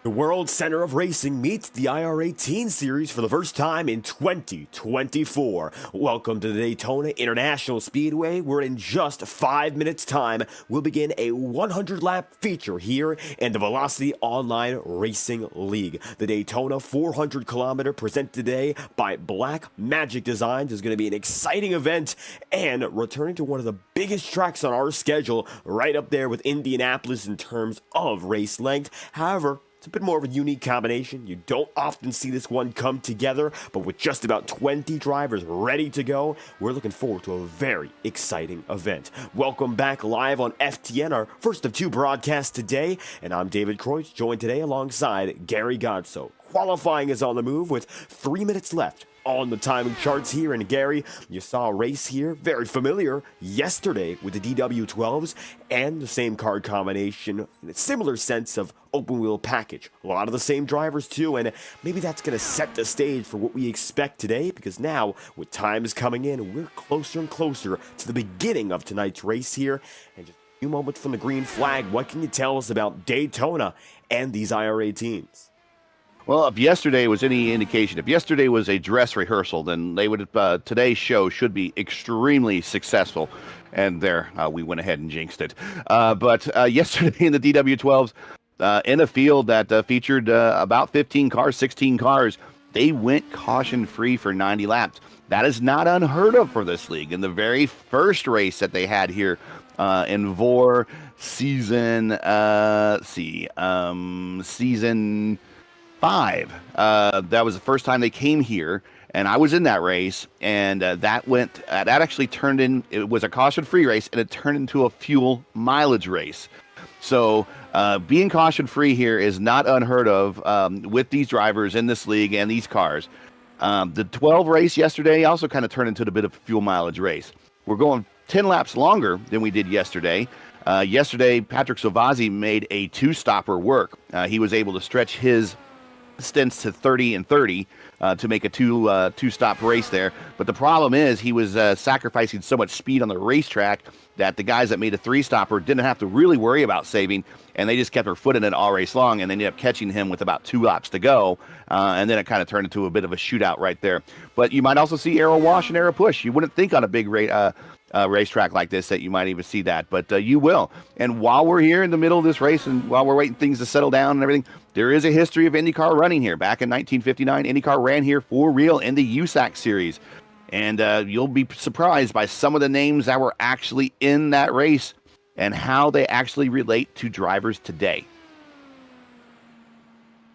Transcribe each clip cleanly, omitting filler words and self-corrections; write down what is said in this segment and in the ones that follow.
The World Center of Racing meets the IR18 series for the first time in 2024. Welcome to the Daytona International Speedway, where in just 5 minutes time, we'll begin a 100-lap feature here in the Velocity Online Racing League. The Daytona 400-kilometer presented today by Black Magic Designs is going to be an exciting event, and returning to one of the biggest tracks on our schedule, right up there with Indianapolis in terms of race length. However, it's a bit more of a unique combination. You don't often see this one come together, but with just about 20 drivers ready to go, we're looking forward to a very exciting event. Welcome back live on FTN, our first of two broadcasts today, and I'm David Kreutz, joined today alongside Gary Godso. Qualifying is on the move with 3 minutes left on the timing charts here. And Gary, you saw a race here, very familiar, yesterday with the DW12s and the same card combination in a similar sense of open wheel package. A lot of the same drivers too, and maybe that's going to set the stage for what we expect today, because now with times coming in, we're closer and closer to the beginning of tonight's race here. And just a few moments from the green flag, what can you tell us about Daytona and these IR18s? Well, if yesterday was any indication, if yesterday was a dress rehearsal, then they would today's show should be extremely successful. And there, we went ahead and jinxed it. But yesterday in the DW12s, in a field that featured about 15 cars, 16 cars, they went caution-free for 90 laps. That is not unheard of for this league. In the very first race that they had here in VOR season 5. That was the first time they came here, and I was in that race, and that actually turned in, it was a caution-free race, and it turned into a fuel mileage race. So being caution-free here is not unheard of with these drivers in this league and these cars. The 12 race yesterday also kind of turned into a bit of a fuel mileage race. We're going 10 laps longer than we did yesterday. Yesterday, Patrick Savazzi made a two-stopper work. He was able to stretch his stints to 30 and 30 to make a two-stop race there. But the problem is he was sacrificing so much speed on the racetrack that the guys that made a three-stopper didn't have to really worry about saving, and they just kept their foot in it all race long, and they ended up catching him with about 2 laps to go, and then it kind of turned into a bit of a shootout right there. But you might also see arrow wash and arrow push. You wouldn't think on a big racetrack like this that you might even see that, but you will. And while we're here in the middle of this race and while we're waiting things to settle down and everything, there is a history of IndyCar running here. Back in 1959, IndyCar ran here for real in the USAC series. And you'll be surprised by some of the names that were actually in that race and how they actually relate to drivers today.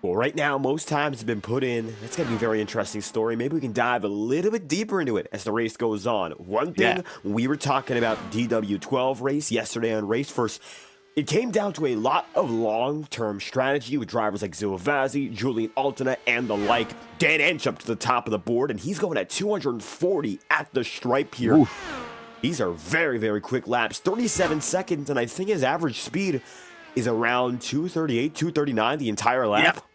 Well, right now, most times have been put in. It's going to be a very interesting story. Maybe we can dive a little bit deeper into it as the race goes on. One thing, we were talking about DW12 race yesterday on Race First. It came down to a lot of long-term strategy with drivers like Zilvazzi, Julian Altena, and the like. Dan Ench up to the top of the board, and he's going at 240 at the stripe here. Oof. These are very, very quick laps. 37 seconds, and I think his average speed is around 238, 239 the entire lap.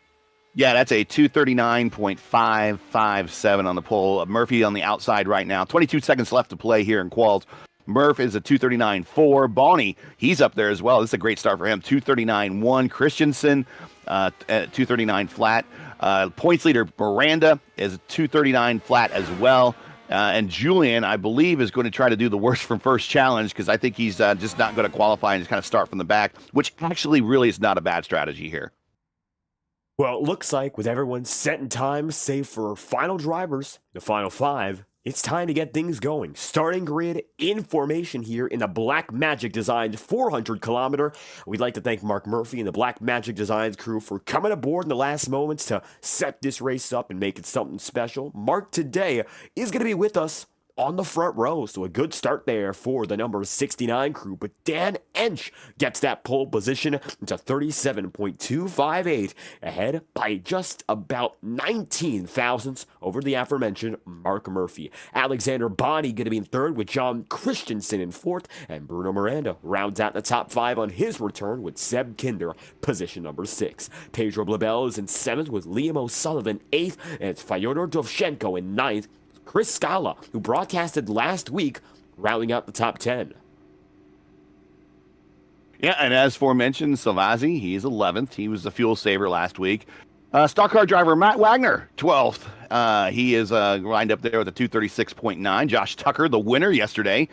Yeah, that's a 239.557 on the pole. Murphy on the outside right now. 22 seconds left to play here in quals. Murph is a 239.4. Bonnie, he's up there as well. This is a great start for him. 239.1. Christensen at 239 flat. Points leader Miranda is 239 flat as well. And Julian, I believe, is going to try to do the worst from first challenge, because I think he's just not going to qualify and just kind of start from the back, which actually really is not a bad strategy here. Well, it looks like with everyone set in time, save for final drivers, the final 5, it's time to get things going. Starting grid in formation here in the Black Magic Designs 400-kilometer. We'd like to thank Mark Murphy and the Black Magic Designs crew for coming aboard in the last moments to set this race up and make it something special. Mark today is going to be with us on the front row, so a good start there for the number 69 crew. But Dan Ench gets that pole position to 37.258, ahead by just about 19 thousandths over the aforementioned Mark Murphy. Alexander Bonney going to be in third with John Christensen in fourth, and Bruno Miranda rounds out the top 5 on his return with Seb Kinder, position number 6. Pedro Blabel is in 7th with Liam O'Sullivan 8th, and it's Fyodor Dovchenko in 9th. Chris Scala, who broadcasted last week, rounding out the top 10. Yeah, and as aforementioned, Salvazzi, he's 11th. He was the fuel saver last week. Stock car driver Matt Wagner, 12th. He is lined up there with a 236.9. Josh Tucker, the winner yesterday,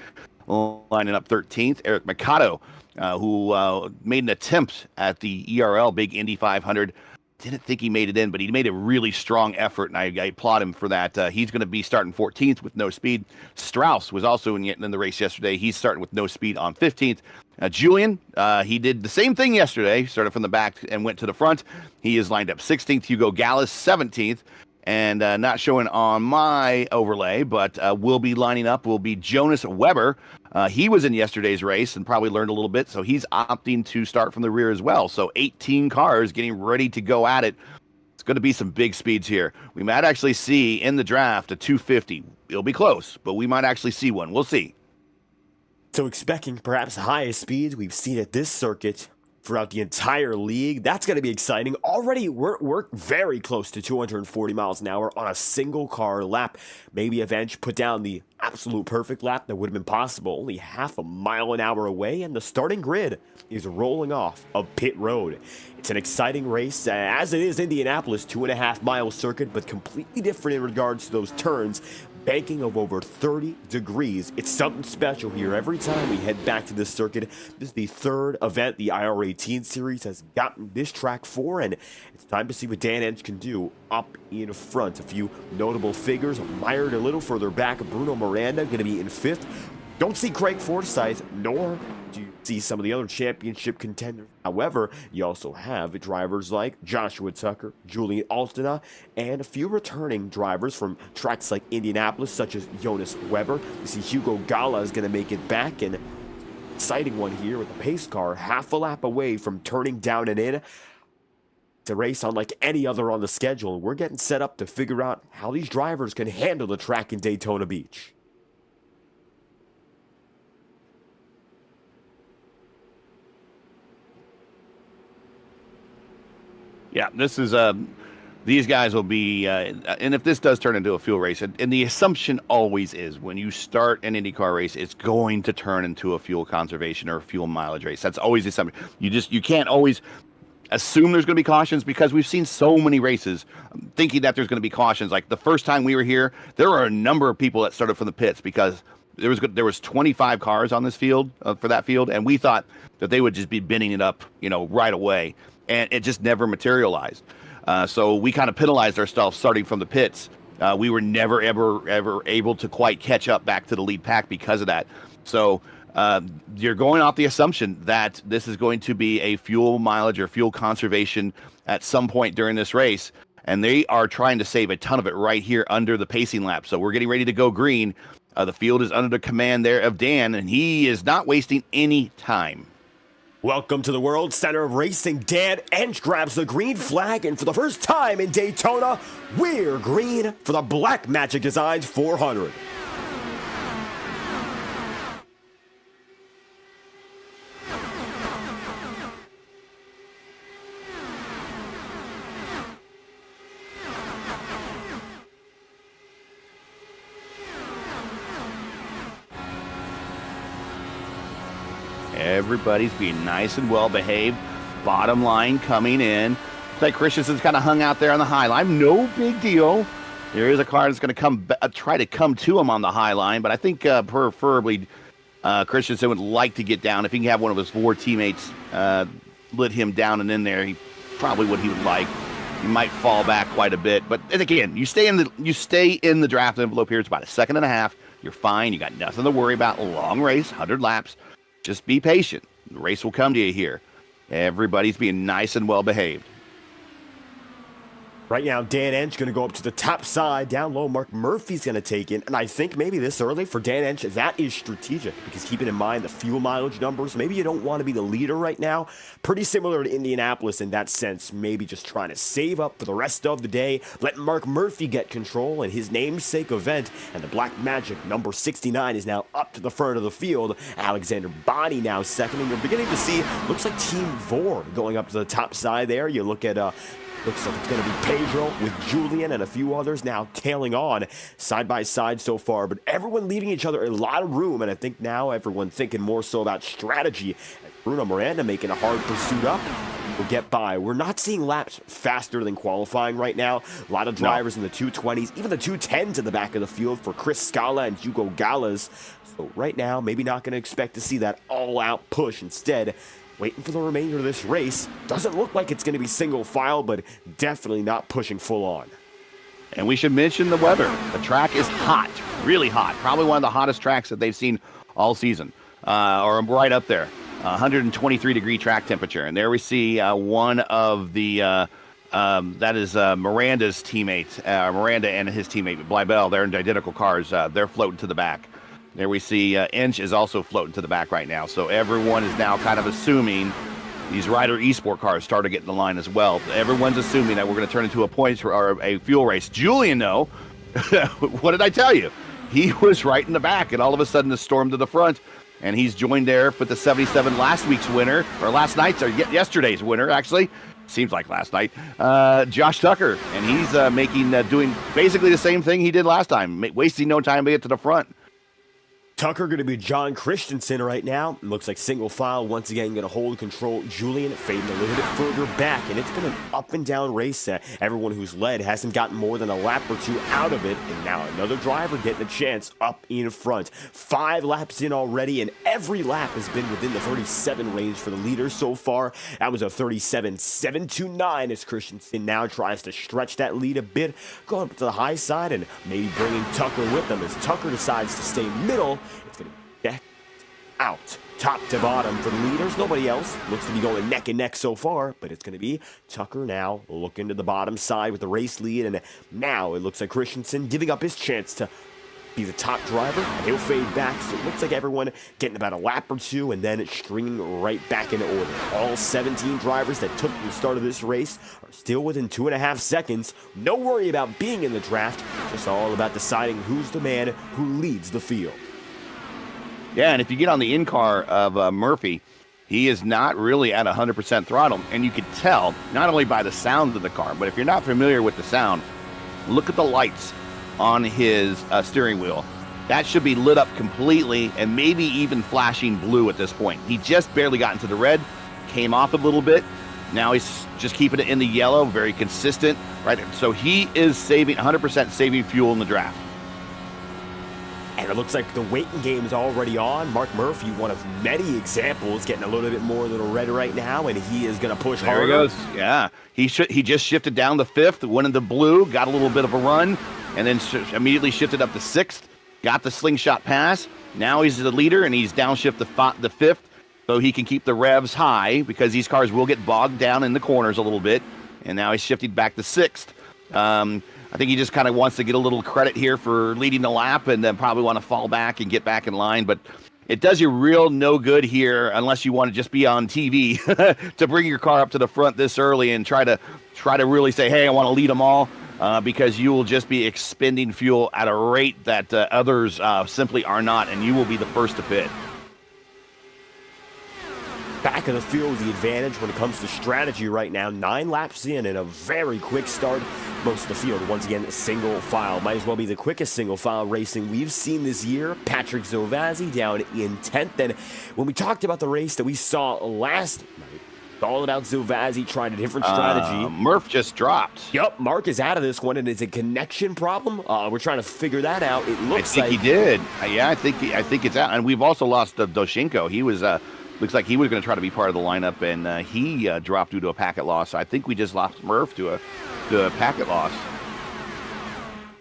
lining up 13th. Eric Mikado, who made an attempt at the ERL Big Indy 500. Didn't think he made it in, but he made a really strong effort, and I applaud him for that. He's going to be starting 14th with no speed. Strauss was also in the race yesterday. He's starting with no speed on 15th. Julian, he did the same thing yesterday, started from the back and went to the front. He is lined up 16th. Hugo Gallus, 17th. And not showing on my overlay, but will be lining up will be Jonas Weber. He was in yesterday's race and probably learned a little bit, so he's opting to start from the rear as well. So 18 cars getting ready to go at it. It's going to be some big speeds here. We might actually see in the draft a 250. It'll be close, but we might actually see one. We'll see. So expecting perhaps the highest speeds we've seen at this circuit throughout the entire league. That's going to be exciting. Already, we're very close to 240 miles an hour on a single car lap. Maybe Avench put down the absolute perfect lap that would have been possible only half a mile an hour away, and the starting grid is rolling off of pit road. It's an exciting race, as it is Indianapolis, 2.5 mile circuit, but completely different in regards to those turns. Banking of over 30 degrees. It's something special here. Every time we head back to this circuit, this is the third event the IR18 series has gotten this track for, and it's time to see what Dan Ench can do up in front. A few notable figures mired a little further back. Bruno Miranda going to be in 5th. Don't see Craig Forsyth, nor do you see some of the other championship contenders. However, you also have drivers like Joshua Tucker, Julian Alstina, and a few returning drivers from tracks like Indianapolis, such as Jonas Weber. You see Hugo Gala is going to make it back, and exciting one here with the pace car half a lap away from turning down and in. It's a race unlike any other on the schedule, and we're getting set up to figure out how these drivers can handle the track in Daytona Beach. Yeah, this is these guys will be, and if this does turn into a fuel race, and the assumption always is when you start an IndyCar race, it's going to turn into a fuel conservation or a fuel mileage race. That's always the assumption. You can't always assume there's going to be cautions, because we've seen so many races thinking that there's going to be cautions. Like the first time we were here, there were a number of people that started from the pits because there was 25 cars on this field for that field, and we thought that they would just be binning it up, right away. And it just never materialized. So we kind of penalized ourselves starting from the pits. We were never, ever able to quite catch up back to the lead pack because of that. So you're going off the assumption that this is going to be a fuel mileage or fuel conservation at some point during this race. And they are trying to save a ton of it right here under the pacing lap. So we're getting ready to go green. The field is under the command there of Dan, and he is not wasting any time. Welcome to the World Center of Racing. Dan Ench grabs the green flag, and for the first time in Daytona, we're green for the Black Magic Designs 400. Everybody's being nice and well behaved. Bottom line coming in. Looks like Christensen's kind of hung out there on the high line. No big deal. There is a car that's going to try to come to him on the high line, but I think preferably Christensen would like to get down. If he can have one of his VOR teammates let him down and in there, he probably what he would like. He might fall back quite a bit, but again, you stay in the draft envelope here. It's about a second and a half. You're fine. You got nothing to worry about. Long race, 100 laps. Just be patient. The race will come to you here. Everybody's being nice and well behaved. Right now, Dan Ench going to go up to the top side. Down low, Mark Murphy's going to take in. And I think maybe this early for Dan Ench, that is strategic. Because keeping in mind the fuel mileage numbers, maybe you don't want to be the leader right now. Pretty similar to Indianapolis in that sense. Maybe just trying to save up for the rest of the day. Let Mark Murphy get control in his namesake event. And the Black Magic, number 69, is now up to the front of the field. Alexander Bonney now second. And you're beginning to see, looks like Team VOR going up to the top side there. You look at Looks like it's going to be Pedro with Julian and a few others now tailing on side by side so far. But everyone leaving each other a lot of room, and I think now everyone thinking more so about strategy. As Bruno Miranda making a hard pursuit up will get by. We're not seeing laps faster than qualifying right now. A lot of drivers in the 220s, even the 210s in the back of the field for Chris Scala and Hugo Gallas. So right now, maybe not going to expect to see that all-out push. Instead, waiting for the remainder of this race. Doesn't look like it's going to be single file, but definitely not pushing full on. And we should mention the weather. The track is hot, really hot. Probably one of the hottest tracks that they've seen all season, or right up there. 123-degree track temperature. And there we see one of the, that is Miranda's teammate, Miranda and his teammate, Bleibel. They're in identical cars. They're floating to the back. There we see Inch is also floating to the back right now. So everyone is now kind of assuming these Ryder eSport cars start to get in the line as well. Everyone's assuming that we're going to turn into a points or a fuel race. Julian, though, what did I tell you? He was right in the back, and all of a sudden the storm to the front, and he's joined there with the 77 last week's winner, or last night's, or yesterday's winner, actually. Seems like last night. Josh Tucker, and he's doing basically the same thing he did last time, wasting no time to get to the front. Tucker going to be John Christensen right now. Looks like single file once again going to hold control. Julian fading a little bit further back, and it's been an up and down race. Everyone who's led hasn't gotten more than a lap or two out of it, and now another driver getting a chance up in front. 5 laps in already, and every lap has been within the 37 range for the leaders so far. That was a 37.729 as Christensen now tries to stretch that lead a bit, going up to the high side and maybe bringing Tucker with them as Tucker decides to stay middle. It's going to be decked out, top to bottom for the leaders. Nobody else looks to be going neck and neck so far, but it's going to be Tucker now looking to the bottom side with the race lead, and now it looks like Christensen giving up his chance to be the top driver, and he'll fade back, so it looks like everyone getting about a lap or two and then stringing right back into order. All 17 drivers that took the start of this race are still within 2.5 seconds. No worry about being in the draft, just all about deciding who's the man who leads the field. Yeah, and if you get on the in-car of Murphy, he is not really at 100% throttle. And you can tell, not only by the sound of the car, but if you're not familiar with the sound, look at the lights on his steering wheel. That should be lit up completely and maybe even flashing blue at this point. He just barely got into the red, came off a little bit. Now he's just keeping it in the yellow, very consistent, right? So he is saving 100% saving fuel in the draft. And it looks like the waiting game is already on. Mark Murphy, one of many examples, getting a little bit more than a red right now, and he is going to push harder. There he goes. Yeah. He just shifted down to 5th, went into blue, got a little bit of a run, and then immediately shifted up to 6th, got the slingshot pass. Now he's the leader, and he's downshift the 5th, so he can keep the revs high because these cars will get bogged down in the corners a little bit. And now he's shifting back to 6th. I think he just kind of wants to get a little credit here for leading the lap and then probably want to fall back and get back in line. But it does you real no good here unless you want to just be on TV to bring your car up to the front this early and try to really say, hey, I want to lead them all, because you will just be expending fuel at a rate that others simply are not, and you will be the first to pit. Back of the field, the advantage when it comes to strategy right now. 9 laps in and a very quick start. Most of the field, once again, single file. Might as well be the quickest single file racing we've seen this year. Patrick Zovazzi down in 10th. And when we talked about the race that we saw last night, it's all about Zovazzi trying a different strategy. Murph just dropped. Yep, Mark is out of this one, and it's a connection problem. We're trying to figure that out. It looks like he did. Yeah, I think it's out. And we've also lost Doshenko. He was looks like he was going to try to be part of the lineup, and he dropped due to a packet loss. I think we just lost Murph to a packet loss.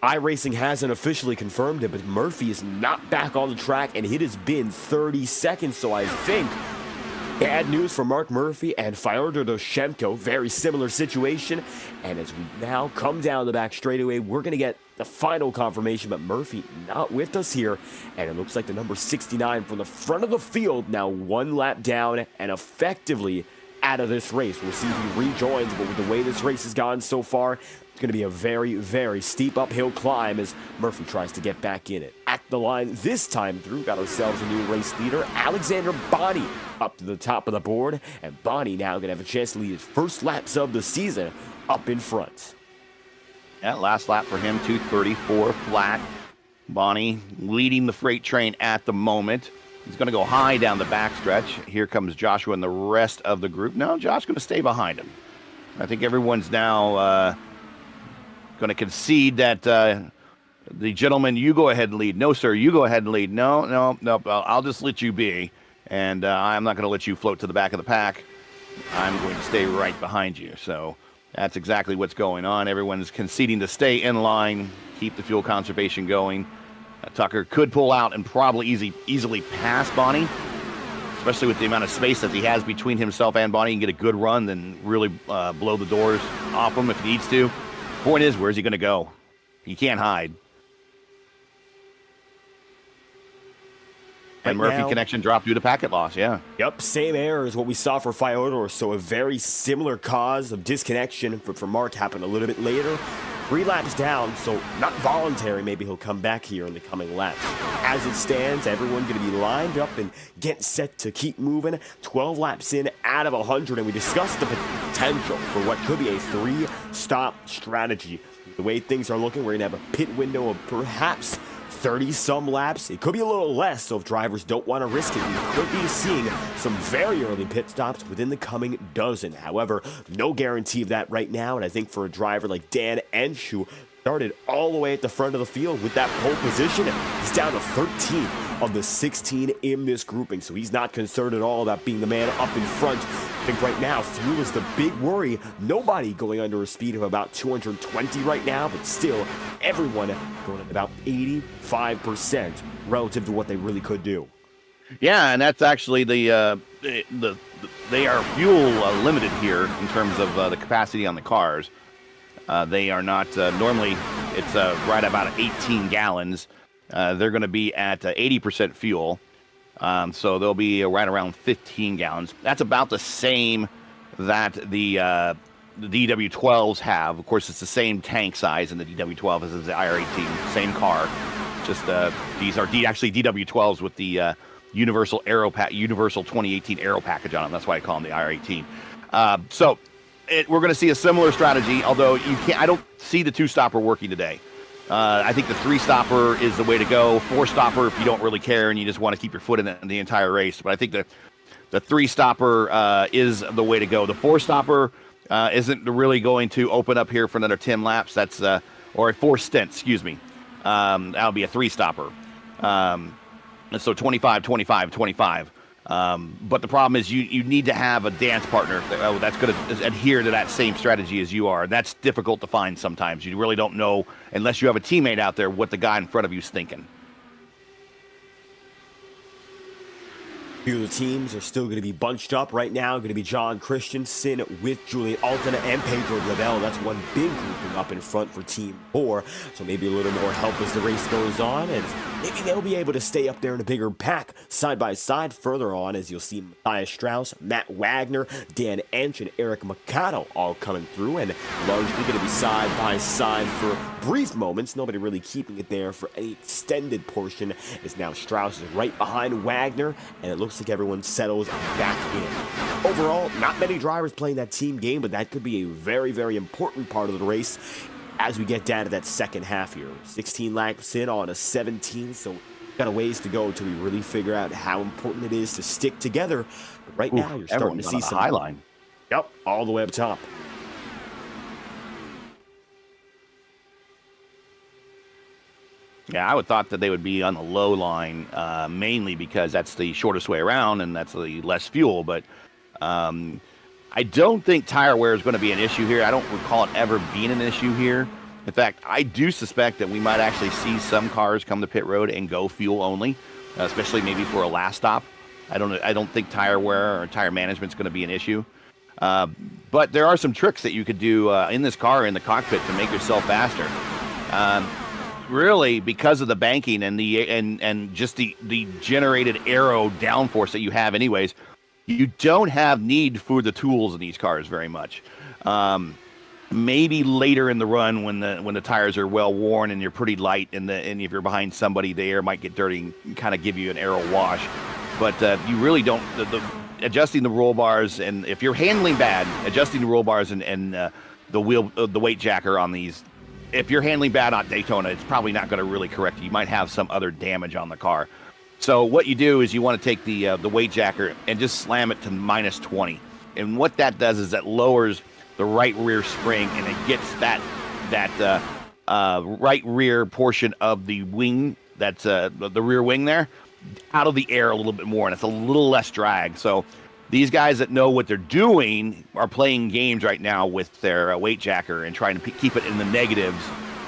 iRacing hasn't officially confirmed it, but Murphy is not back on the track, and it has been 30 seconds, so I think bad news for Mark Murphy and Fyodor Doshenko. Very similar situation, and as we now come down the back straightaway, we're going to get the final confirmation, but Murphy not with us here, and it looks like the number 69 from the front of the field now 1 lap down and effectively out of this race. We'll see if he rejoins, but with the way this race has gone so far, it's going to be a very, very steep uphill climb as Murphy tries to get back in it. at the line this time through. Got ourselves a new race leader, Alexander Bonnie, up to the top of the board. And Bonnie now going to have a chance to lead his first laps of the season up in front. Yeah, last lap for him, 2:34 flat. Bonnie leading the freight train at the moment. He's going to go high down the backstretch. Here comes Joshua and the rest of the group. No, Josh's going to stay behind him. I think everyone's now going to concede that the gentleman, you go ahead and lead. No, sir, you go ahead and lead. No, I'll just let you be. And I'm not going to let you float to the back of the pack. I'm going to stay right behind you. So that's exactly what's going on. Everyone's conceding to stay in line, keep the fuel conservation going. Tucker could pull out and probably easily pass Bonnie, especially with the amount of space that he has between himself and Bonnie. He can get a good run, then really blow the doors off him if he needs to. Point is, where's he going to go? He can't hide. And Right Murphy now, connection dropped due to packet loss, yeah. Yep, same error as what we saw for Fyodor, so a very similar cause of disconnection for Mark happened a little bit later. 3 laps down, so not voluntary. Maybe he'll come back here in the coming laps. As it stands, everyone going to be lined up and get set to keep moving. 12 laps in out of 100, and we discussed the potential for what could be a 3-stop strategy. The way things are looking, we're going to have a pit window of perhaps 30-some laps. It could be a little less, so if drivers don't want to risk it, we could be seeing some very early pit stops within the coming dozen. However, no guarantee of that right now, and I think for a driver like Dan Enshu, started all the way at the front of the field with that pole position. He's down to 13 of the 16 in this grouping, so he's not concerned at all about being the man up in front. I think right now, fuel is the big worry. Nobody going under a speed of about 220 right now, but still, everyone going at about 85% relative to what they really could do. Yeah, and that's actually they are fuel limited here in terms of the capacity on the cars. They are not normally it's right about 18 gallons. They're going to be at 80% fuel, so they'll be right around 15 gallons. That's about the same that the DW12s have. Of course, it's the same tank size in the DW12 as the IR18, same car. Just these are actually DW12s with the Universal 2018 Aero package on them. That's why I call them the IR18. We're going to see a similar strategy, although I don't see the 2-stopper working today. I think the 3-stopper is the way to go. 4-stopper if you don't really care and you just want to keep your foot in it the entire race. But I think the 3-stopper is the way to go. The 4-stopper isn't really going to open up here for another 10 laps. That's or a 4 stint, excuse me. That'll be a 3-stopper. So 25, 25, 25. But the problem is you need to have a dance partner that's going to adhere to that same strategy as you are. That's difficult to find sometimes. You really don't know, unless you have a teammate out there, what the guy in front of you is thinking. Few of the teams are still going to be bunched up right now. Going to be John Christensen with Julian Altena and Pedro Lavelle. That's one big grouping up in front for Team 4. So maybe a little more help as the race goes on. And maybe they'll be able to stay up there in a bigger pack side by side further on, as you'll see Matthias Strauss, Matt Wagner, Dan Ench, and Eric Mikado all coming through. And largely going to be side by side for brief moments. Nobody really keeping it there for any extended portion, as now Strauss is right behind Wagner. And it looks like everyone settles back in. Overall, not many drivers playing that team game, but that could be a very, very important part of the race as we get down to that second half here. 16 laps in on a 17, so got a ways to go until we really figure out how important it is to stick together. But right now, you're starting to see some high line. Yep, all the way up top. Yeah, I would thought that they would be on the low line, mainly because that's the shortest way around and that's the less fuel. But I don't think tire wear is going to be an issue here. I don't recall it ever being an issue here. In fact, I do suspect that we might actually see some cars come to pit road and go fuel only, especially maybe for a last stop. I don't think tire wear or tire management is going to be an issue. But there are some tricks that you could do in this car in the cockpit to make yourself faster. Really, because of the banking and and just the generated aero downforce that you have anyways, you don't have need for the tools in these cars very much. maybe later in the run when the tires are well worn and you're pretty light, and if you're behind somebody, the air might get dirty and kind of give you an aero wash. But you really don't. Adjusting the roll bars, and if you're handling bad, adjusting the roll bars and the weight jacker on these. If you're handling bad on Daytona, it's probably not going to really correct you. You might have some other damage on the car. So what you do is you want to take the weight jacker and just slam it to -20. And what that does is that lowers the right rear spring, and it gets that right rear portion of the wing, that's the rear wing there, out of the air a little bit more, and it's a little less drag. So these guys that know what they're doing are playing games right now with their weight jacker and trying to keep it in the negatives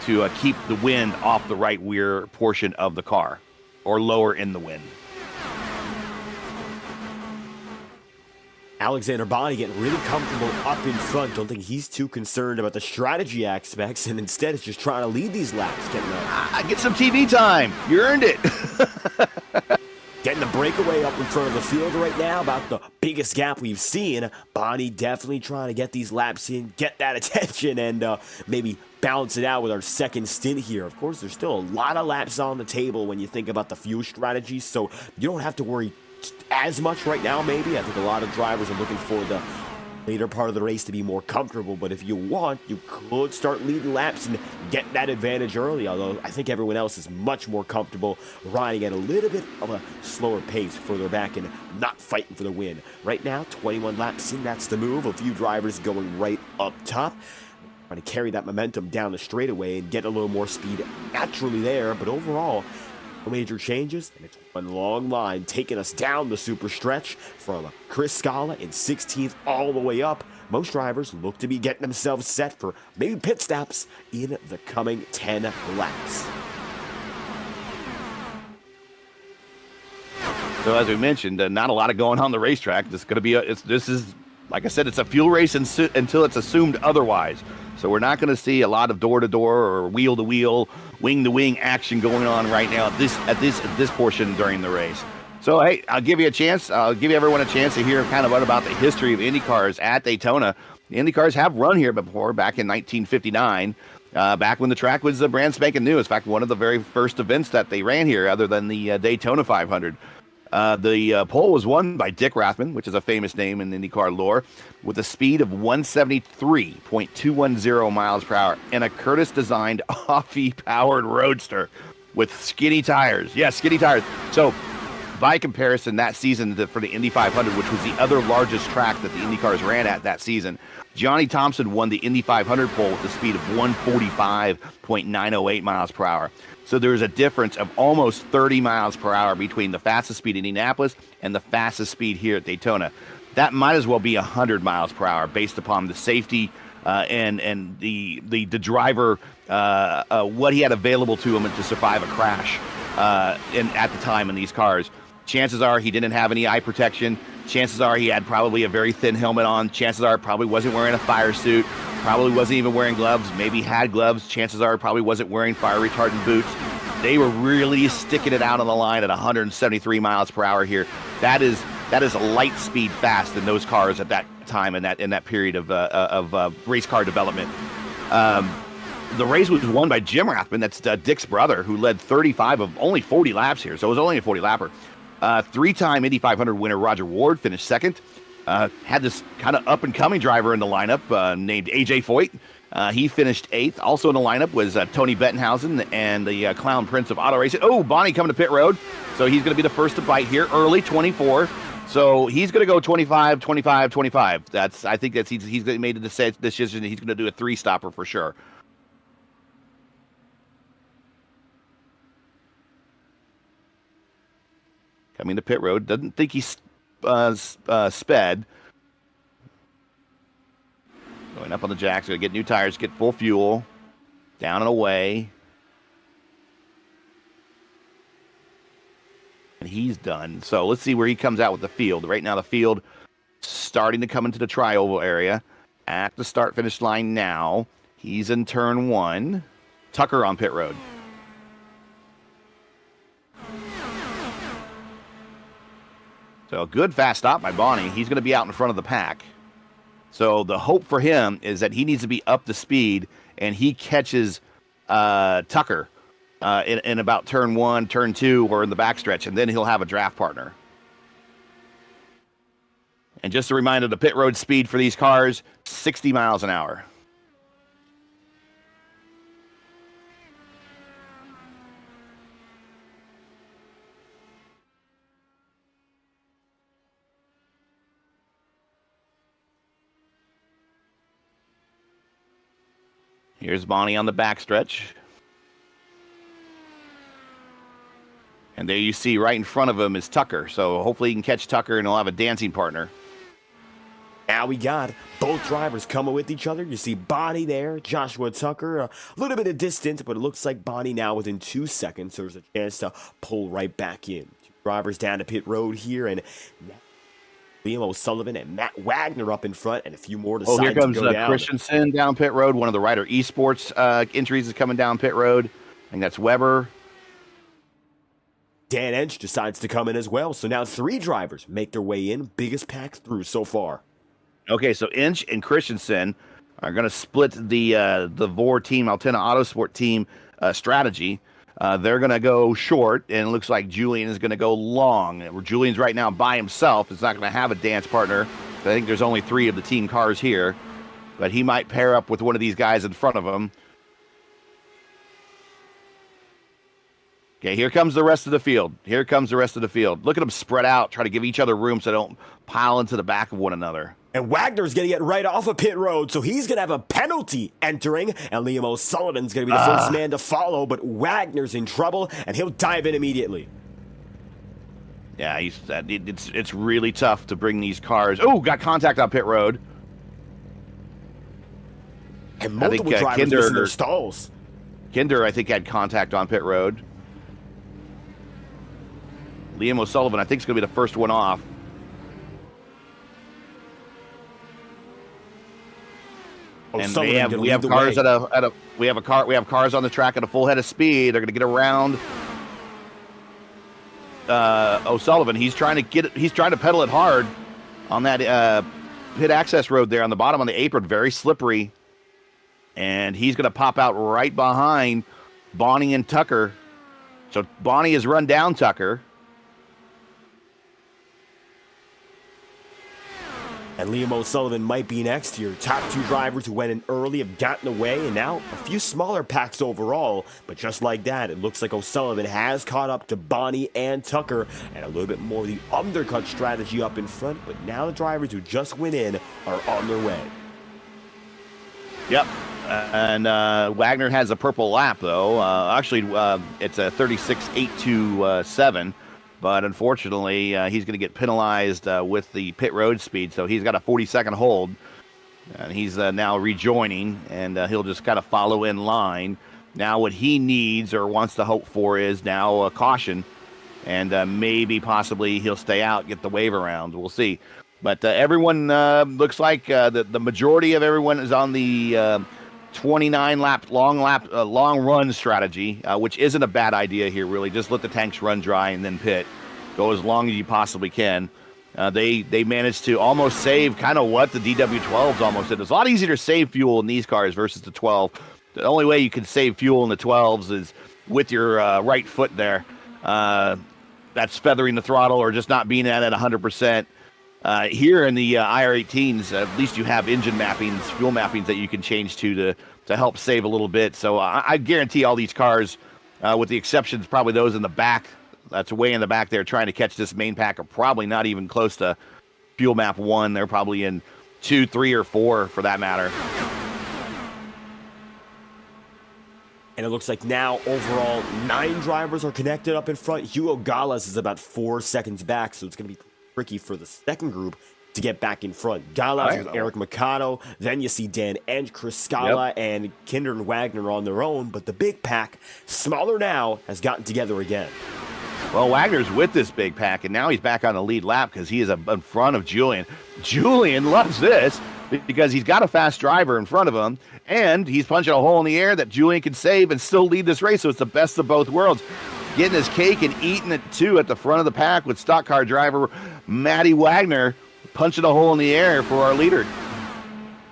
to keep the wind off the right rear portion of the car, or lower in the wind. Alexander Bonney getting really comfortable up in front. Don't think he's too concerned about the strategy aspects, and instead is just trying to lead these laps. Get some TV time. You earned it. Getting the breakaway up in front of the field right now, about the biggest gap we've seen. Bonney definitely trying to get these laps in, get that attention, and maybe balance it out with our second stint here. Of course, there's still a lot of laps on the table when you think about the fuel strategy, so you don't have to worry as much right now, maybe. I think a lot of drivers are looking for the later part of the race to be more comfortable, but if you want, you could start leading laps and get that advantage early, although I think everyone else is much more comfortable riding at a little bit of a slower pace further back and not fighting for the win. Right now, 21 laps in, that's the move. A few drivers going right up top, trying to carry that momentum down the straightaway and get a little more speed naturally there, but overall, no major changes, and it's one long line taking us down the super stretch from Chris Scala in 16th all the way up. Most drivers look to be getting themselves set for maybe pit stops in the coming 10 laps. So as we mentioned, not a lot of going on the racetrack. This is going to be this is, like I said, it's a fuel race until it's assumed otherwise. So we're not going to see a lot of door-to-door or wheel-to-wheel, wing-to-wing action going on right now at this portion during the race. So hey, I'll give you a chance. I'll give everyone a chance to hear kind of what about the history of IndyCars at Daytona. The IndyCars have run here before, back in 1959, back when the track was brand spanking new. In fact, one of the very first events that they ran here, other than the Daytona 500. The pole was won by Dick Rathman, which is a famous name in IndyCar lore, with a speed of 173.210 miles per hour and a Curtis-designed Offie-powered roadster with skinny tires. Yeah, skinny tires. So, by comparison, that season for the Indy 500, which was the other largest track that the IndyCars ran at that season, Johnny Thompson won the Indy 500 pole with a speed of 145.908 miles per hour. So there's a difference of almost 30 miles per hour between the fastest speed in Indianapolis and the fastest speed here at Daytona. That might as well be 100 miles per hour based upon the safety and the driver, what he had available to him to survive a crash at the time in these cars. Chances are he didn't have any eye protection. Chances are he had probably a very thin helmet on. Chances are probably wasn't wearing a fire suit. Probably wasn't even wearing gloves. Maybe had gloves. Chances are probably wasn't wearing fire retardant boots. They were really sticking it out on the line at 173 miles per hour here. That is a light speed fast in those cars at that time in that period of race car development. The race was won by Jim Rathman. That's Dick's brother, who led 35 of only 40 laps here. So it was only a 40 lapper. Three-time Indy 500 winner Roger Ward finished second. Had this kind of up-and-coming driver in the lineup named A.J. Foyt. He finished eighth. Also in the lineup was Tony Bettenhausen and the Clown Prince of auto racing. Oh, Bonney coming to pit road. So he's going to be the first to bite here early, 24. So he's going to go 25, 25, 25. I think he's made a decision. He's going to do a three-stopper for sure. Coming to pit road. Doesn't think he's sped. Going up on the jacks. Going to get new tires, get full fuel. Down and away. And he's done. So let's see where he comes out with the field. Right now the field starting to come into the tri-oval area. At the start-finish line now. He's in turn one. Tucker on pit road. So a good fast stop by Bonney. He's going to be out in front of the pack. So the hope for him is that he needs to be up to speed, and he catches Tucker in about turn 1, turn 2, or in the backstretch, and then he'll have a draft partner. And just a reminder, the pit road speed for these cars, 60 miles an hour. Here's Bonnie on the backstretch. And there you see right in front of him is Tucker. So hopefully he can catch Tucker and he'll have a dancing partner. Now we got both drivers coming with each other. You see Bonnie there, Joshua Tucker, a little bit of distance, but it looks like Bonnie now within 2 seconds. So there's a chance to pull right back in. Two drivers down to pit road here, and Liam O'Sullivan and Matt Wagner up in front, and a few more to Oh, here comes to go down. Christensen down pit road. One of the Ryder eSports entries is coming down pit road. I think that's Weber. Dan Ench decides to come in as well. So now 3 drivers make their way in. Biggest pack through so far. Okay, so Inch and Christensen are going to split the VOR team, Altena Autosport team strategy. They're going to go short, and it looks like Julian is going to go long. Julian's right now by himself. It's not going to have a dance partner. I think there's only 3 of the team cars here, but he might pair up with one of these guys in front of him. Okay, here comes the rest of the field. Here comes the rest of the field. Look at them spread out, try to give each other room so they don't pile into the back of one another. And Wagner's going to get right off of pit road, so he's going to have a penalty entering, and Liam O'Sullivan's going to be the first man to follow, but Wagner's in trouble, and he'll dive in immediately. Yeah, it's really tough to bring these cars. Oh, got contact on pit road. And multiple drivers missing their stalls. Kinder, I think, had contact on pit road. Liam O'Sullivan, I think, is going to be the first one off. And we have cars we have cars on the track at a full head of speed. They're going to get around O'Sullivan. He's trying to pedal it hard on that pit access road there on the bottom on the apron, very slippery. And he's going to pop out right behind Bonnie and Tucker. So Bonnie has run down Tucker. And Liam O'Sullivan might be next here. Top 2 drivers who went in early have gotten away, and now a few smaller packs overall. But just like that, it looks like O'Sullivan has caught up to Bonnie and Tucker, and a little bit more of the undercut strategy up in front. But now the drivers who just went in are on their way. Yep. And Wagner has a purple lap, though. Actually, it's a 36.827. But unfortunately, he's going to get penalized with the pit road speed. So he's got a 40-second hold. And he's now rejoining, and he'll just kind of follow in line. Now what he needs or wants to hope for is now a caution. And maybe possibly he'll stay out, get the wave around. We'll see. But everyone looks like the majority of everyone is on the 29-lap, long run strategy, which isn't a bad idea here, really. Just let the tanks run dry and then pit. Go as long as you possibly can. They managed to almost save kind of what the DW12s almost did. It's a lot easier to save fuel in these cars versus the 12. The only way you can save fuel in the 12s is with your right foot there. That's feathering the throttle or just not being at it 100%. Here in the IR18s, at least you have engine mappings, fuel mappings that you can change to help save a little bit. So I guarantee all these cars, with the exceptions probably those in the back, that's way in the back there trying to catch this main pack, are probably not even close to fuel map 1. They're probably in 2, 3, or 4 for that matter. And it looks like now, overall, 9 drivers are connected up in front. Hugo Gales is about 4 seconds back, so it's going to be tricky for the second group to get back in front. Gales with Eric Mikado. Then you see Dan and Chris Scala and Kinder and Wagner on their own. But the big pack, smaller now, has gotten together again. Well, Wagner's with this big pack, and now he's back on the lead lap because he is in front of Julian. Julian loves this because he's got a fast driver in front of him, and he's punching a hole in the air that Julian can save and still lead this race, so it's the best of both worlds. Getting his cake and eating it, too, at the front of the pack with stock car driver Matty Wagner punching a hole in the air for our leader.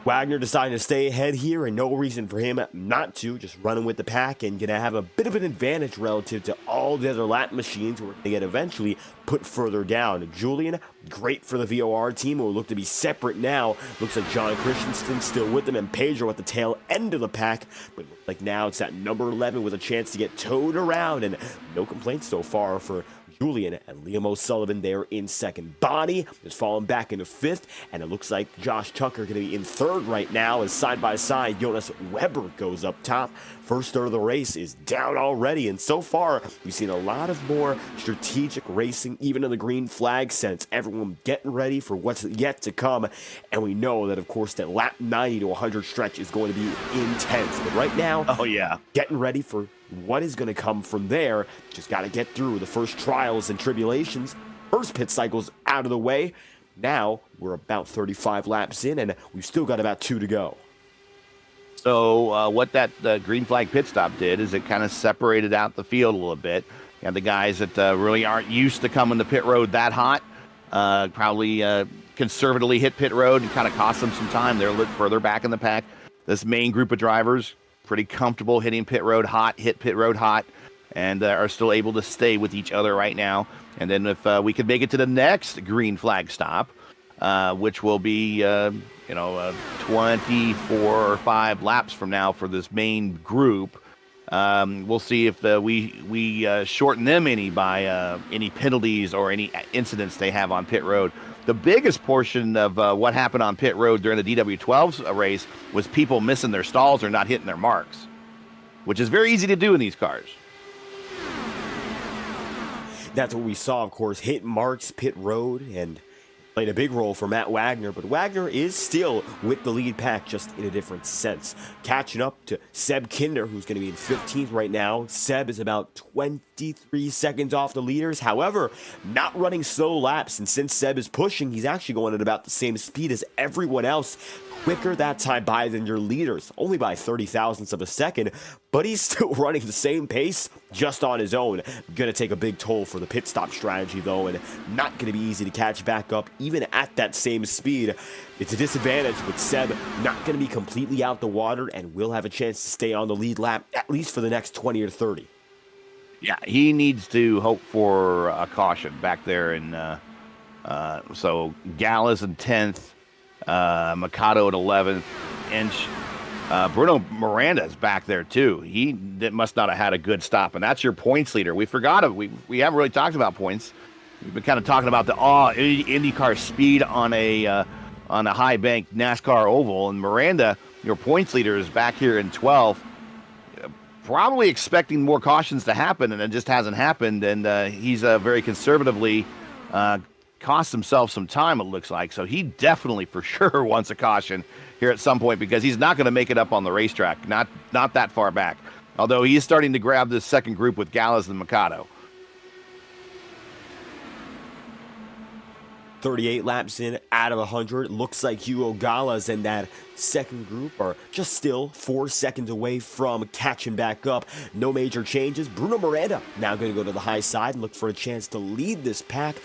Wagner deciding to stay ahead here, and no reason for him not to. Just running with the pack and going to have a bit of an advantage relative to all the other lap machines who are going to get eventually put further down. Julian, great for the VOR team, who will look to be separate now. Looks like John Christensen still with them, and Pedro at the tail end of the pack. But it looks like now it's that number 11 with a chance to get towed around, and no complaints so far for Julian, and Liam O'Sullivan there in second. Bonnie is falling back into fifth, and it looks like Josh Tucker going to be in third right now as side by side Jonas Weber goes up top. First third of the race is down already, and so far we've seen a lot of more strategic racing, even in the green flag sense. Everyone getting ready for what's yet to come, and we know that, of course, that lap 90 to 100 stretch is going to be intense. But right now, getting ready for what is going to come from there. Just got to get through the first trials and tribulations. First pit cycle's out of the way. Now we're about 35 laps in, and we've still got about 2 to go. So what that green flag pit stop did is it kind of separated out the field a little bit. You have the guys that really aren't used to coming to pit road that hot, probably conservatively hit pit road and kind of cost them some time. They're a little further back in the pack. This main group of drivers, pretty comfortable hitting pit road hot, hit pit road hot, and are still able to stay with each other right now. And then if we could make it to the next green flag stop, which will be 24 or 5 laps from now for this main group, we'll see if we shorten them any by any penalties or any incidents they have on pit road. The biggest portion of what happened on pit road during the DW12's race was people missing their stalls or not hitting their marks, which is very easy to do in these cars. That's what we saw, of course, hit marks, pit road, and played a big role for Matt Wagner, but Wagner is still with the lead pack, just in a different sense. Catching up to Seb Kinder, who's going to be in 15th right now. Seb is about 23 seconds off the leaders. However, not running slow laps, and since Seb is pushing, he's actually going at about the same speed as everyone else. Quicker that time by than your leaders, only by 30 thousandths of a second, but he's still running the same pace just on his own. Going to take a big toll for the pit stop strategy, though, and not going to be easy to catch back up even at that same speed. It's a disadvantage, but Seb not going to be completely out the water and will have a chance to stay on the lead lap, at least for the next 20 or 30. Yeah, he needs to hope for a caution back there. And so Gallus in 10th, Mikado at 11th, inch. Bruno Miranda's back there too. He must not have had a good stop, and that's your points leader. We forgot it. We haven't really talked about points. We've been kind of talking about the IndyCar speed on a high bank NASCAR oval, and Miranda, your points leader, is back here in 12th. Probably expecting more cautions to happen, and it just hasn't happened. And he's very conservatively cost himself some time, it looks like. So he definitely, for sure, wants a caution here at some point, because he's not going to make it up on the racetrack, not that far back. Although he is starting to grab this second group with Gallus and Mikado. 38 laps in out of 100. Looks like Hugo Gallas and that second group are just still 4 seconds away from catching back up. No major changes. Bruno Miranda now going to go to the high side and look for a chance to lead this pack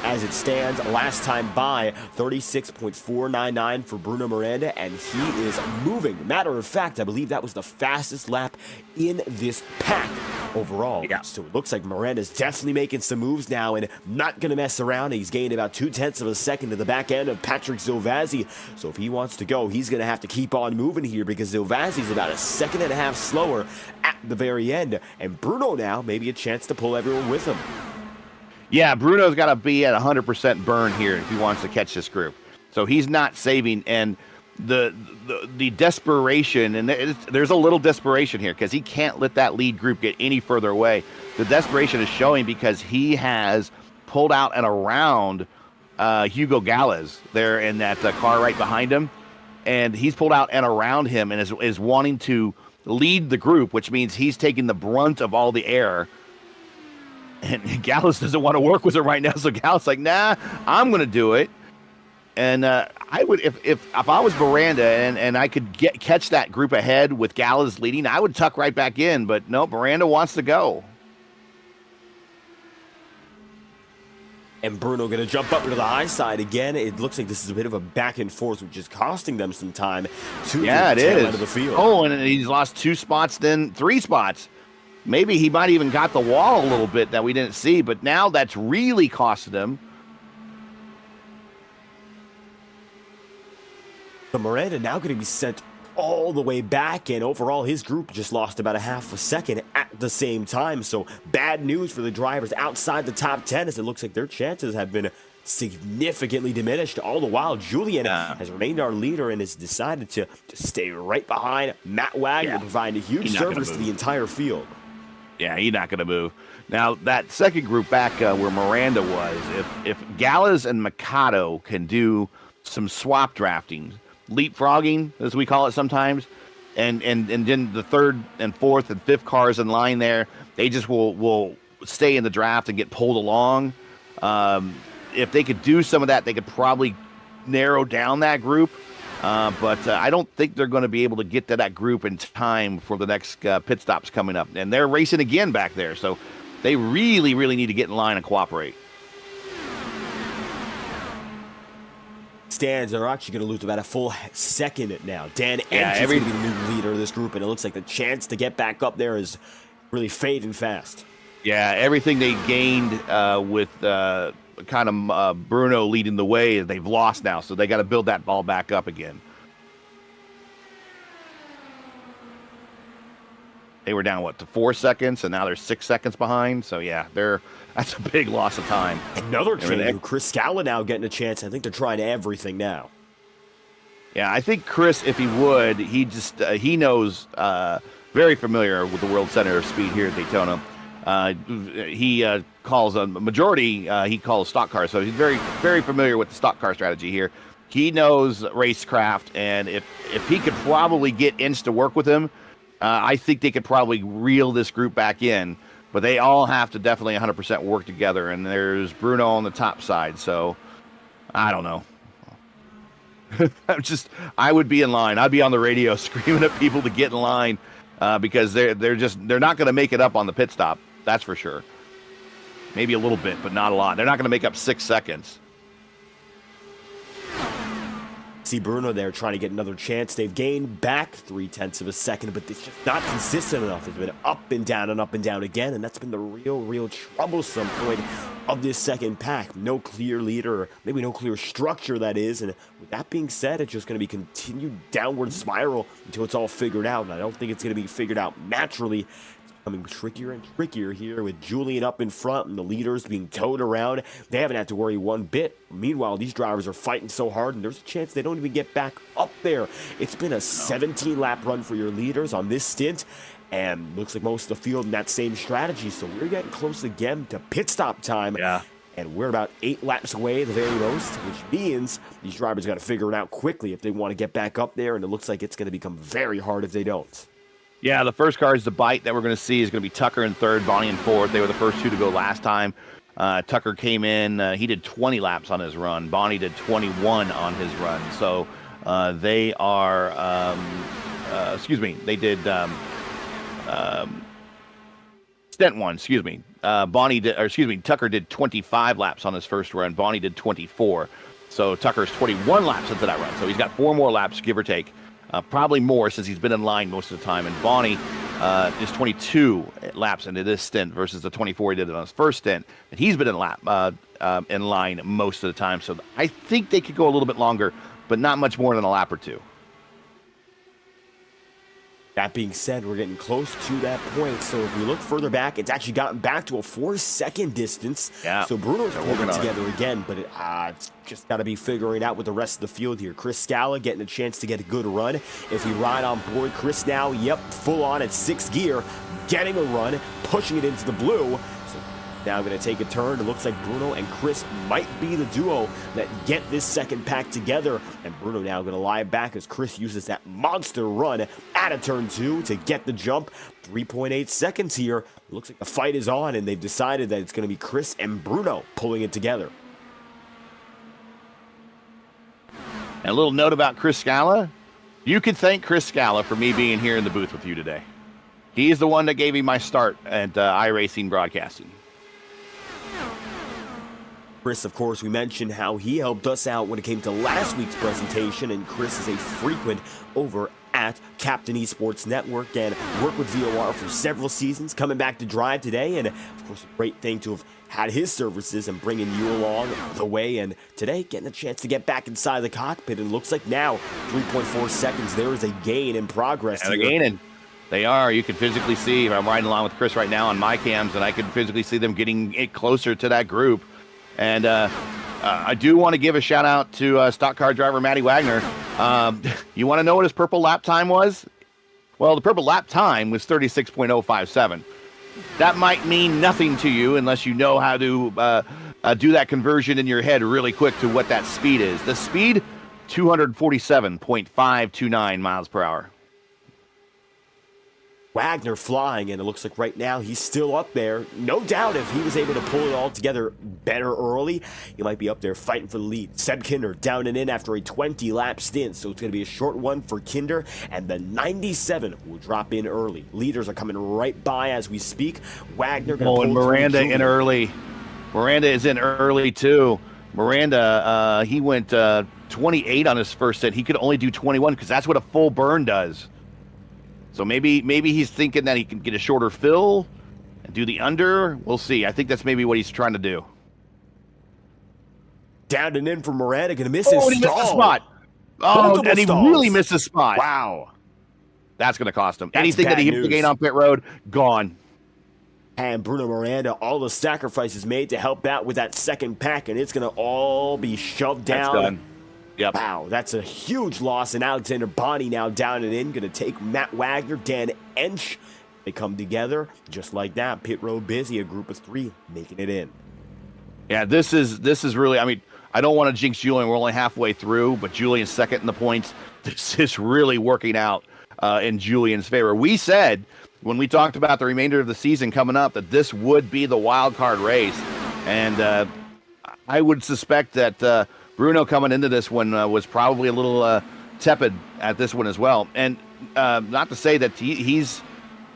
as it stands. Last time by, 36.499 for Bruno Miranda, and he is moving. Matter of fact, I believe that was the fastest lap in this pack overall. Yeah. So it looks like Miranda's definitely making some moves now and not going to mess around. He's gained about 0.2 of a second to the back end of Patrick Zovazzi. So if he wants to go, he's going to have to keep on moving here, because Zovazzi's about 1.5 seconds slower at the very end. And Bruno now maybe a chance to pull everyone with him. Yeah, Bruno's got to be at 100% burn here if he wants to catch this group. So he's not saving, and the desperation, and there's a little desperation here because he can't let that lead group get any further away. The desperation is showing because he has pulled out and around Hugo Gallas there in that car right behind him, and he's pulled out and around him and is wanting to lead the group, which means he's taking the brunt of all the air. And Gallas doesn't want to work with it right now, so Gallas like, nah, I'm going to do it. And I would, if I was Miranda and I could catch that group ahead with Gallas leading, I would tuck right back in. But no, Miranda wants to go. And Bruno going to jump up into the high side again. It looks like this is a bit of a back and forth, which is costing them some time to the tail end of the field. Oh, and he's lost 2 spots, then 3 spots. Maybe he might even got the wall a little bit that we didn't see, but now that's really costed him. So Miranda now going to be sent all the way back, and overall his group just lost about a half a second at the same time. So bad news for the drivers outside the top 10, as it looks like their chances have been significantly diminished. All the while, Julian has remained our leader and has decided to stay right behind Matt Wagner, providing a huge service to the entire field. Yeah, he's not going to move. Now, that second group back where Miranda was, if Gallas and Mikado can do some swap drafting, leapfrogging, as we call it sometimes, and then the third and fourth and fifth cars in line there, they just will stay in the draft and get pulled along. If they could do some of that, they could probably narrow down that group. But I don't think they're going to be able to get to that group in time for the next pit stops coming up. And they're racing again back there, so they really, really need to get in line and cooperate. Stands are actually going to lose about a full second now. Dan Entry's going to be the new leader of this group, and it looks like the chance to get back up there is really fading fast. Yeah, everything they gained with kind of Bruno leading the way, they've lost now, so they got to build that ball back up again. They were down, to 4 seconds, and now they're 6 seconds behind. So, yeah, that's a big loss of time. Another change. Chris Scala now getting a chance. I think they're trying everything now. Yeah, I think Chris, if he would, he knows, very familiar with the World Center of Speed here at Daytona. He calls a majority, he calls stock cars, so he's very, very familiar with the stock car strategy here. He knows racecraft, and if he could probably get Inch to work with him, I think they could probably reel this group back in, but they all have to definitely 100% work together, and there's Bruno on the top side, so I don't know. I would be in line. I'd be on the radio screaming at people to get in line because they're not going to make it up on the pit stop. That's for sure. Maybe a little bit, but not a lot. They're not going to make up 6 seconds. See Bruno there trying to get another chance. They've gained back 0.3 of a second, but it's just not consistent enough. It's been up and down again, and that's been the real troublesome point of this second pack. No clear leader, or maybe no clear structure, that is. And with that being said, it's just going to be continued downward spiral until it's all figured out. And I don't think it's going to be figured out naturally. Becoming trickier and trickier here with Julian up in front and the leaders being towed around. They haven't had to worry one bit. Meanwhile, these drivers are fighting so hard, and there's a chance they don't even get back up there. It's been a 17-lap run for your leaders on this stint, and looks like most of the field in that same strategy. So we're getting close again to pit stop time. Yeah. And we're about 8 laps away at the very most, which means these drivers got to figure it out quickly if they want to get back up there, and it looks like it's going to become very hard if they don't. Yeah, the first car is the bite that we're going to see is going to be Tucker in third, Bonnie in fourth. They were the first two to go last time. Tucker came in. He did 20 laps on his run. Bonnie did 21 on his run. So they are, they did stint one, Tucker did 25 laps on his first run. Bonnie did 24. So Tucker's 21 laps into that run. So he's got 4 more laps, give or take. Probably more since he's been in line most of the time. And Bonnie is 22 laps into this stint versus the 24 he did on his first stint. And he's been in line most of the time. So I think they could go a little bit longer, but not much more than a lap or two. That being said, we're getting close to that point. So if we look further back, it's actually gotten back to a 4-second distance. Yeah. So Bruno's pulling it together again, but it's just got to be figuring out with the rest of the field here. Chris Scala getting a chance to get a good run. If we ride on board, Chris now, full on at 6th gear, getting a run, pushing it into the blue. Now going to take a turn. It looks like Bruno and Chris might be the duo that get this second pack together. And Bruno now going to lie back as Chris uses that monster run out of turn 2 to get the jump. 3.8 seconds here. Looks like the fight is on, and they've decided that it's going to be Chris and Bruno pulling it together. And a little note about Chris Scala. You can thank Chris Scala for me being here in the booth with you today. He is the one that gave me my start at iRacing broadcasting. Chris, of course, we mentioned how he helped us out when it came to last week's presentation, and Chris is a frequent over at Captain Esports Network and worked with VOR for several seasons, coming back to drive today, and of course a great thing to have had his services and bringing you along the way, and today getting a chance to get back inside the cockpit, and looks like now 3.4 seconds, there is a gain in progress. And they're gaining. They are. You can physically see, I'm riding along with Chris right now on my cams, and I can physically see them getting it closer to that group. And I do want to give a shout out to stock car driver Matty Wagner. You want to know what his purple lap time was? Well, the purple lap time was 36.057. That might mean nothing to you unless you know how to do that conversion in your head really quick to what that speed is. The speed, 247.529 miles per hour. Wagner flying, and it looks like right now he's still up there. No doubt if he was able to pull it all together better early, he might be up there fighting for the lead. Seb Kinder down and in after a 20-lap stint, so it's going to be a short one for Kinder, and the 97 will drop in early. Leaders are coming right by as we speak. Wagner going to pull and Miranda in early. Miranda is in early, too. Miranda, he went 28 on his first stint. He could only do 21 because that's what a full burn does. So maybe he's thinking that he can get a shorter fill and do the under. We'll see. I think that's maybe what he's trying to do. Down and in for Miranda, going to miss his he missed the spot. Oh, and he really missed the spot. Wow. That's going to cost him. Anything that he hit to gain on pit road, gone. And Bruno Miranda, all the sacrifices made to help out with that second pack, and it's going to all be shoved down. That's done. Yep. Wow, that's a huge loss. And Alexander Bonney now down and in, going to take Matt Wagner, Dan Ensch. They come together just like that. Pit road busy, a group of three making it in. Yeah, this is really, I mean, I don't want to jinx Julian. We're only halfway through, but Julian's second in the points. This is really working out in Julian's favor. We said when we talked about the remainder of the season coming up that this would be the wild card race. And I would suspect that Bruno coming into this one was probably a little tepid at this one as well. And not to say that he's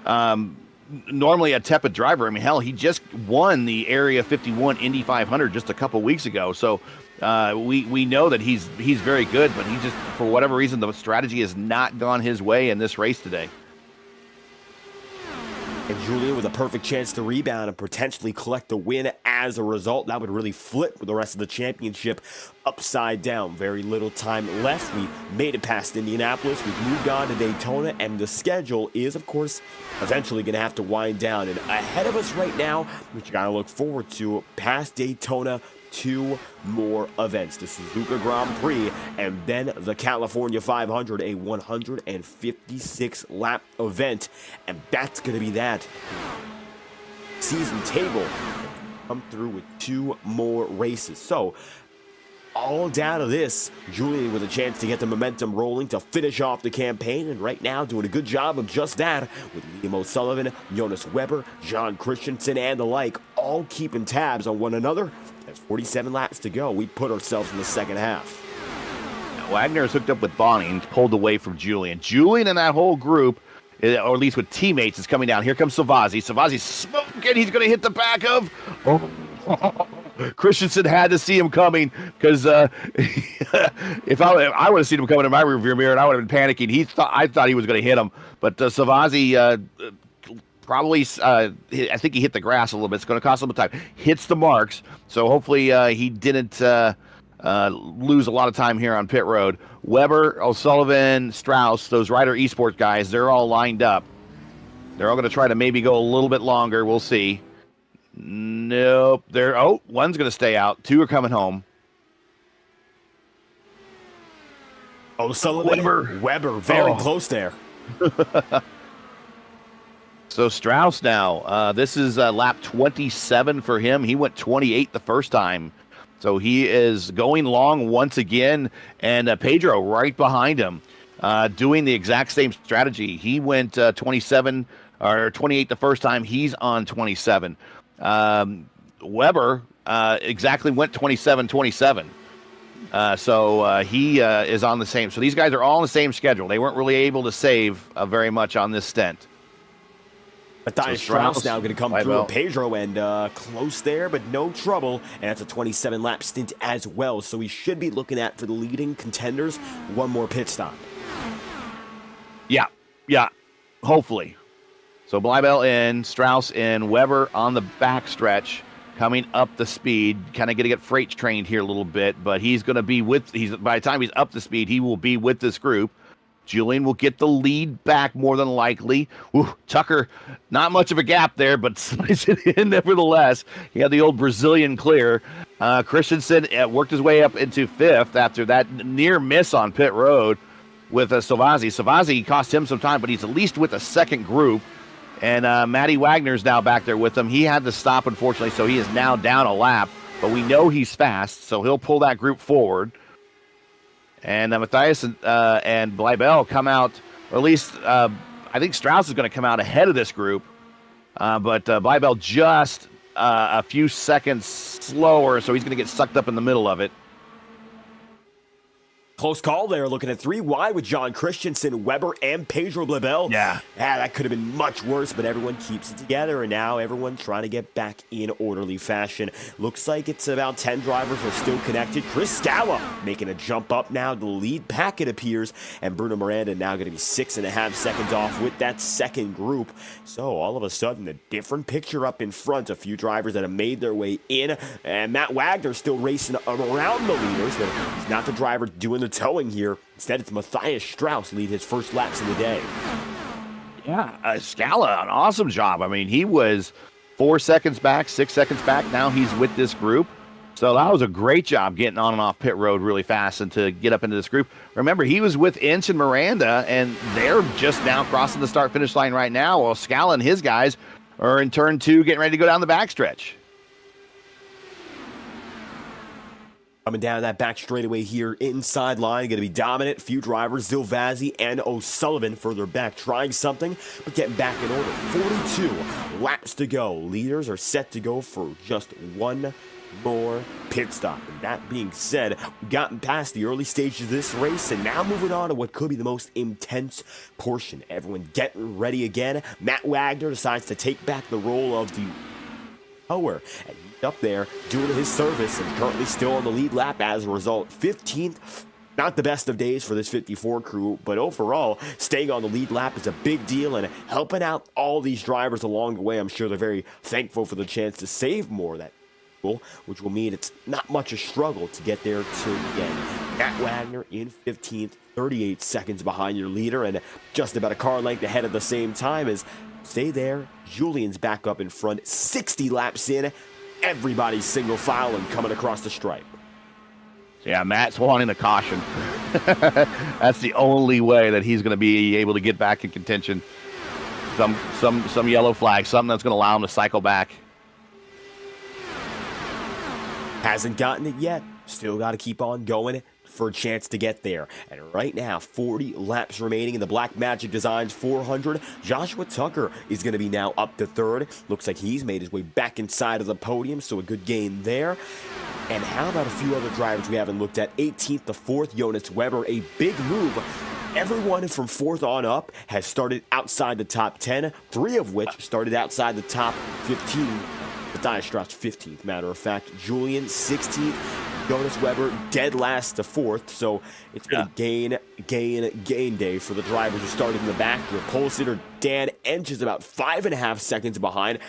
normally a tepid driver. I mean, hell, he just won the Area 51 Indy 500 just a couple weeks ago. So we know that he's very good, but he just, for whatever reason, the strategy has not gone his way in this race today. And Julian with a perfect chance to rebound and potentially collect the win as a result. That would really flip the rest of the championship upside down. Very little time left. We made it past Indianapolis. We've moved on to Daytona, and the schedule is, of course, eventually going to have to wind down. And ahead of us right now, which you got to look forward to, past Daytona, 2 more events. The Suzuka Grand Prix and then the California 500, a 156-lap event. And that's going to be that. Season table come through with 2 more races. So all down to this, Julian with a chance to get the momentum rolling to finish off the campaign, and right now doing a good job of just that with Liam O'Sullivan, Jonas Weber, John Christensen, and the like, all keeping tabs on one another. There's 47 laps to go. We put ourselves in the second half. Now, Wagner is hooked up with Bonnie and pulled away from Julian. Julian and that whole group, or at least with teammates, is coming down. Here comes Savazzi. Savazzi's smoking. He's going to hit the back of... Christensen had to see him coming because if I would have seen him coming in my rearview mirror, and I would have been panicking. I thought he was going to hit him, but Savazzi probably, I think he hit the grass a little bit. It's going to cost him time. Hits the marks, so hopefully he didn't lose a lot of time here on pit road. Weber, O'Sullivan, Strauss, those Ryder eSports guys, they're all lined up. They're all going to try to maybe go a little bit longer. We'll see. Nope. One's going to stay out. 2 are coming home. O'Sullivan, Weber, very close there. So Strauss now, this is lap 27 for him. He went 28 the first time. So he is going long once again, and Pedro right behind him, doing the exact same strategy. He went 27 or 28 the first time. He's on 27. Weber exactly went 27-27. So he is on the same. So these guys are all on the same schedule. They weren't really able to save very much on this stint. Matthias Strauss now going to come through Leibel. Pedro and close there, but no trouble. And that's a 27-lap stint as well. So we should be looking at, for the leading contenders, one more pit stop. Yeah, hopefully. So Bleibel in, Strauss in, Weber on the backstretch, coming up the speed, kind of going to get freight trained here a little bit, but he's going to be by the time he's up to speed, he will be with this group. Julian will get the lead back more than likely. Ooh, Tucker, not much of a gap there, but slides it in nevertheless. He had the old Brazilian clear. Christensen worked his way up into fifth after that near miss on pit road with Savazzi. Savazzi cost him some time, but he's at least with a second group. And Matty Wagner's now back there with him. He had to stop, unfortunately, so he is now down a lap. But we know he's fast, so he'll pull that group forward. And Matthias and Bleibel come out, or at least I think Strauss is going to come out ahead of this group. But Bleibel just a few seconds slower, so he's going to get sucked up in the middle of it. Close call there, looking at 3 wide with John Christensen, Weber, and Pedro Bleibel. Yeah, that could have been much worse, but everyone keeps it together, and now everyone's trying to get back in orderly fashion. Looks like it's about 10 drivers are still connected. Chris Scala making a jump up now to the lead pack, it appears, and Bruno Miranda now going to be 6.5 seconds off with that second group. So all of a sudden, a different picture up in front. A few drivers that have made their way in, and Matt Wagner still racing around the leaders, but he's not the driver doing the towing here. Instead, it's Matthias Strauss lead his first laps of the day. Yeah, Scala, an awesome job. I mean, he was 4 seconds back, 6 seconds back. Now he's with this group. So that was a great job getting on and off pit road really fast and to get up into this group. Remember, he was with Inch and Miranda, and they're just now crossing the start-finish line right now, while Scala and his guys are in turn 2 getting ready to go down the backstretch. Coming down that back straightaway here, inside line, going to be dominant. Few drivers, Zilvazzi and O'Sullivan further back, trying something, but getting back in order. 42 laps to go. Leaders are set to go for just one more pit stop. And that being said, we've gotten past the early stages of this race, and now moving on to what could be the most intense portion. Everyone getting ready again. Matt Wagner decides to take back the role of the tower, and up there doing his service and currently still on the lead lap as a result. 15th, not the best of days for this 54 crew, but overall staying on the lead lap is a big deal and helping out all these drivers along the way. I'm sure they're very thankful for the chance to save more of that, which will mean it's not much a struggle to get there to the end. Matt Wagner in 15th, 38 seconds behind your leader, and just about a car length ahead at the same time. As stay there, Julian's back up in front, 60 laps in. Everybody's single file and coming across the stripe. Yeah, Matt's wanting a caution. That's the only way that he's going to be able to get back in contention. Some yellow flag, something that's going to allow him to cycle back. Hasn't gotten it yet. Still got to keep on going for a chance to get there. And right now, 40 laps remaining in the Black Magic Designs 400. Joshua Tucker is going to be now up to third. Looks like he's made his way back inside of the podium, so a good gain there. And how about a few other drivers we haven't looked at? 18th to 4th, Jonas Weber, a big move. Everyone from 4th on up has started outside the top 10, 3 of which started outside the top 15. Matthias Strauss 15th, matter of fact. Julian 16th. Jonas Weber dead last to 4th, so it's been a gain day for the drivers who started in the back. Your pole sitter, Dan Ench, is about 5.5 seconds behind.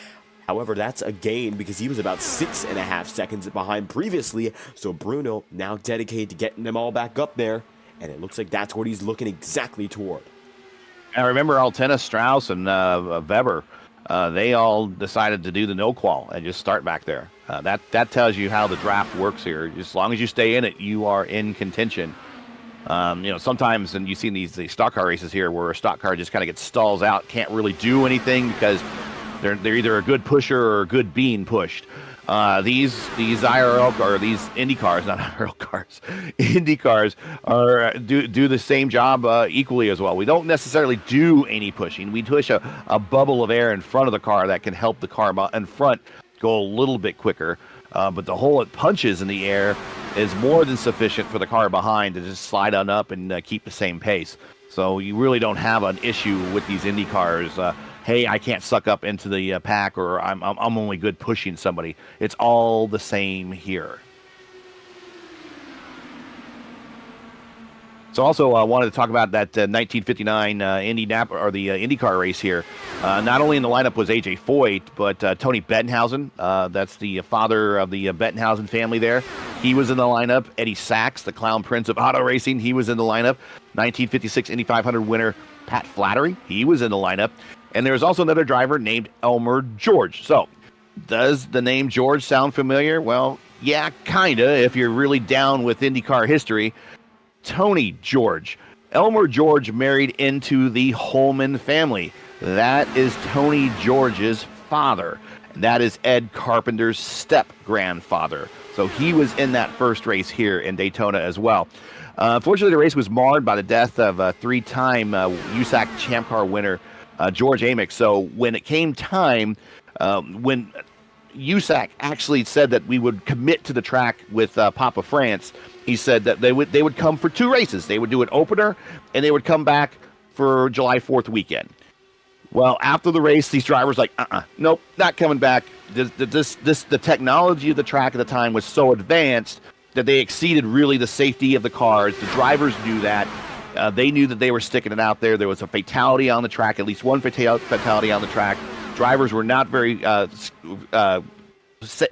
However, that's a gain because he was about 6.5 seconds behind previously, so Bruno now dedicated to getting them all back up there, and it looks like that's what he's looking exactly toward. I remember Altena, Strauss, and Weber. They all decided to do the no qual and just start back there. That tells you how the draft works here. As long as you stay in it, you are in contention. Sometimes, and you've seen these stock car races here where a stock car just kind of gets stalls out, can't really do anything because they're either a good pusher or a good being pushed. These IRL or these Indy cars, not IRL cars, Indy cars are do the same job equally as well. We don't necessarily do any pushing. We push a bubble of air in front of the car that can help the car in front go a little bit quicker. But the hole it punches in the air is more than sufficient for the car behind to just slide on up and keep the same pace. So you really don't have an issue with these Indy cars hey, I can't suck up into the pack, or I'm only good pushing somebody. It's all the same here. So also wanted to talk about that 1959 IndyCar race here. Not only in the lineup was A.J. Foyt, but Tony Bettenhausen. That's the father of the Bettenhausen family there. He was in the lineup. Eddie Sachs, the clown prince of auto racing, he was in the lineup. 1956 Indy 500 winner Pat Flattery, he was in the lineup. And there was also another driver named Elmer George. So does the name George sound familiar? Well, yeah, kind of, if you're really down with IndyCar history. Tony George. Elmer George married into the Holman family. That is Tony George's father. And that is Ed Carpenter's step-grandfather. So he was in that first race here in Daytona as well. Unfortunately, the race was marred by the death of a three-time USAC Champ Car winner, George Amick. So when it came time, when USAC actually said that we would commit to the track with Papa France, he said that they would come for two races. They would do an opener, and they would come back for July 4th weekend. Well, after the race, these drivers like, nope, not coming back. The technology of the track at the time was so advanced that they exceeded really the safety of the cars. The drivers knew that. They knew that they were sticking it out there. There was a fatality on the track, at least one fatality on the track. Drivers were not very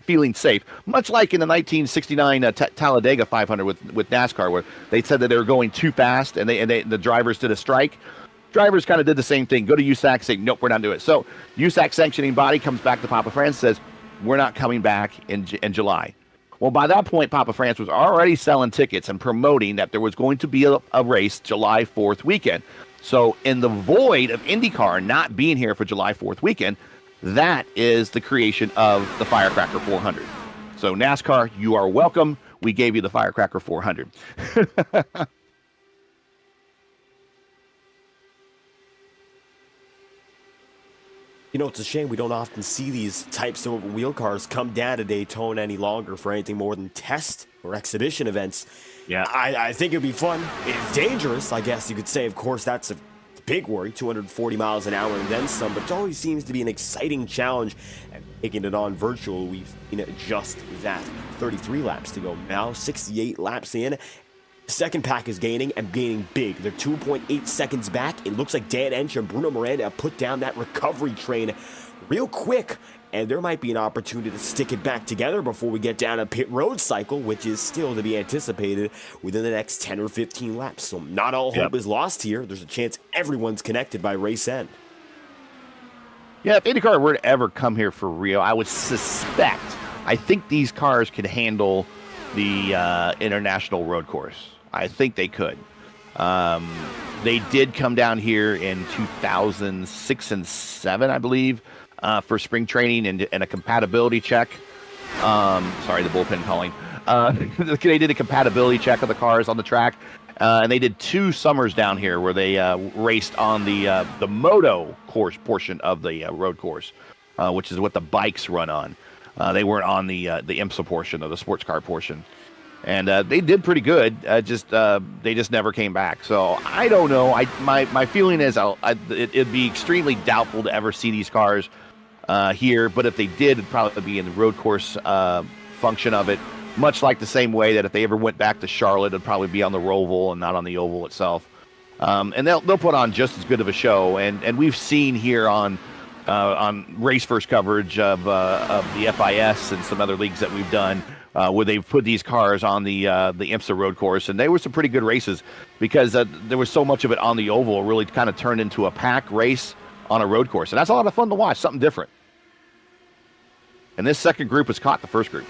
feeling safe, much like in the 1969 Talladega 500 with NASCAR, where they said that they were going too fast, and the drivers did a strike. Drivers kind of did the same thing. Go to USAC, say, nope, we're not doing it. So USAC sanctioning body comes back to Papa France, says, we're not coming back in July. Well, by that point, Papa France was already selling tickets and promoting that there was going to be a race July 4th weekend. So in the void of IndyCar not being here for July 4th weekend, that is the creation of the Firecracker 400. So NASCAR, you are welcome. We gave you the Firecracker 400. You know, it's a shame we don't often see these types of wheel cars come down to Daytona any longer for anything more than test or exhibition events. Yeah. I think it'd be fun. It's dangerous, I guess you could say. Of course, that's a big worry, 240 miles an hour and then some, but it always seems to be an exciting challenge. And taking it on virtual, we've seen just that. 33 laps to go now, 68 laps in. Second pack is gaining and gaining big. They're 2.8 seconds back. It looks like Dan Ench and Bruno Miranda have put down that recovery train real quick, and there might be an opportunity to stick it back together before we get down a pit road cycle, which is still to be anticipated within the next 10 or 15 laps. So not all hope is lost here. There's a chance everyone's connected by race end. Yeah, if IndyCar were to ever come here for Rio, I would suspect, I think these cars could handle the international road course. I think they could. They did come down here in 2006 and 7, I believe, for spring training and a compatibility check. Sorry, the bullpen calling. They did a compatibility check of the cars on the track, and they did 2 summers down here where they raced on the moto course portion of the road course, which is what the bikes run on. They weren't on the IMSA portion or the sports car portion. And they did pretty good. They just never came back. So I don't know. My feeling is it'd be extremely doubtful to ever see these cars here. But if they did, it'd probably be in the road course function of it. Much like the same way that if they ever went back to Charlotte, it'd probably be on the Roval and not on the oval itself. And they'll put on just as good of a show. And we've seen here on race first coverage of the FIS and some other leagues that we've done, where they've put these cars on the IMSA road course, and they were some pretty good races because there was so much of it on the oval. It really kind of turned into a pack race on a road course, and that's a lot of fun to watch, something different. And this second group has caught the first group.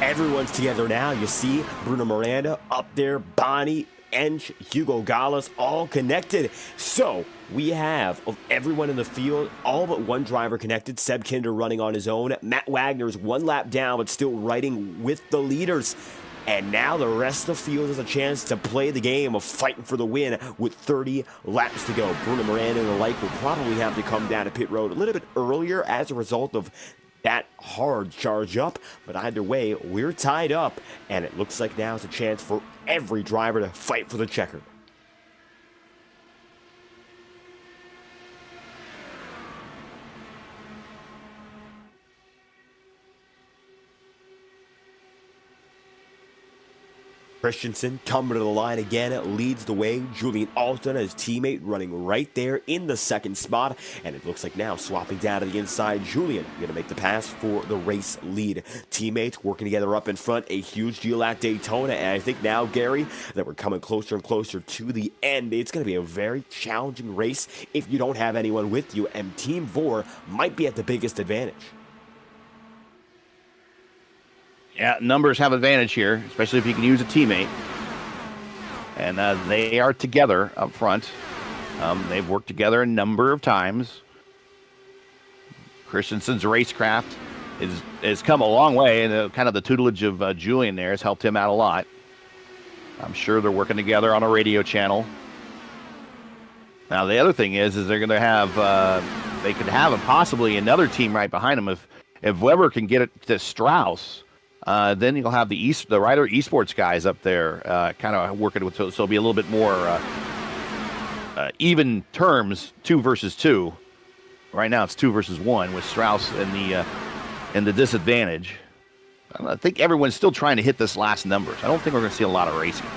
Everyone's together now. You see Bruno Miranda up there, Bonnie, Ench, Hugo Gallas, all connected. So we have of everyone in the field, all but one driver connected. Seb Kinder running on his own. Matt Wagner's 1 lap down, but still riding with the leaders. And now the rest of the field has a chance to play the game of fighting for the win with 30 laps to go. Bruno Miranda and the like will probably have to come down to pit road a little bit earlier as a result of that hard charge up, but either way, we're tied up, and it looks like now is a chance for every driver to fight for the checker. Christensen coming to the line again, leads the way. Julian Alton, his teammate, running right there in the second spot. And it looks like now swapping down to the inside, Julian going to make the pass for the race lead. Teammates working together up in front, a huge deal at Daytona. And I think now, Gary, that we're coming closer and closer to the end. It's going to be a very challenging race if you don't have anyone with you. And Team VOR might be at the biggest advantage. Yeah, numbers have advantage here, especially if you can use a teammate. And they are together up front. They've worked together a number of times. Christensen's racecraft has come a long way, and kind of the tutelage of Julian there has helped him out a lot. I'm sure they're working together on a radio channel. Now, the other thing is they're going to have, they could have possibly another team right behind them. If Weber can get it to Strauss, then you'll have the Ryder eSports guys up there kind of working with, so it'll be a little bit more even terms, 2 versus 2. Right now it's 2 versus 1 with Strauss in the disadvantage. I think everyone's still trying to hit this last numbers. I don't think we're going to see a lot of racing.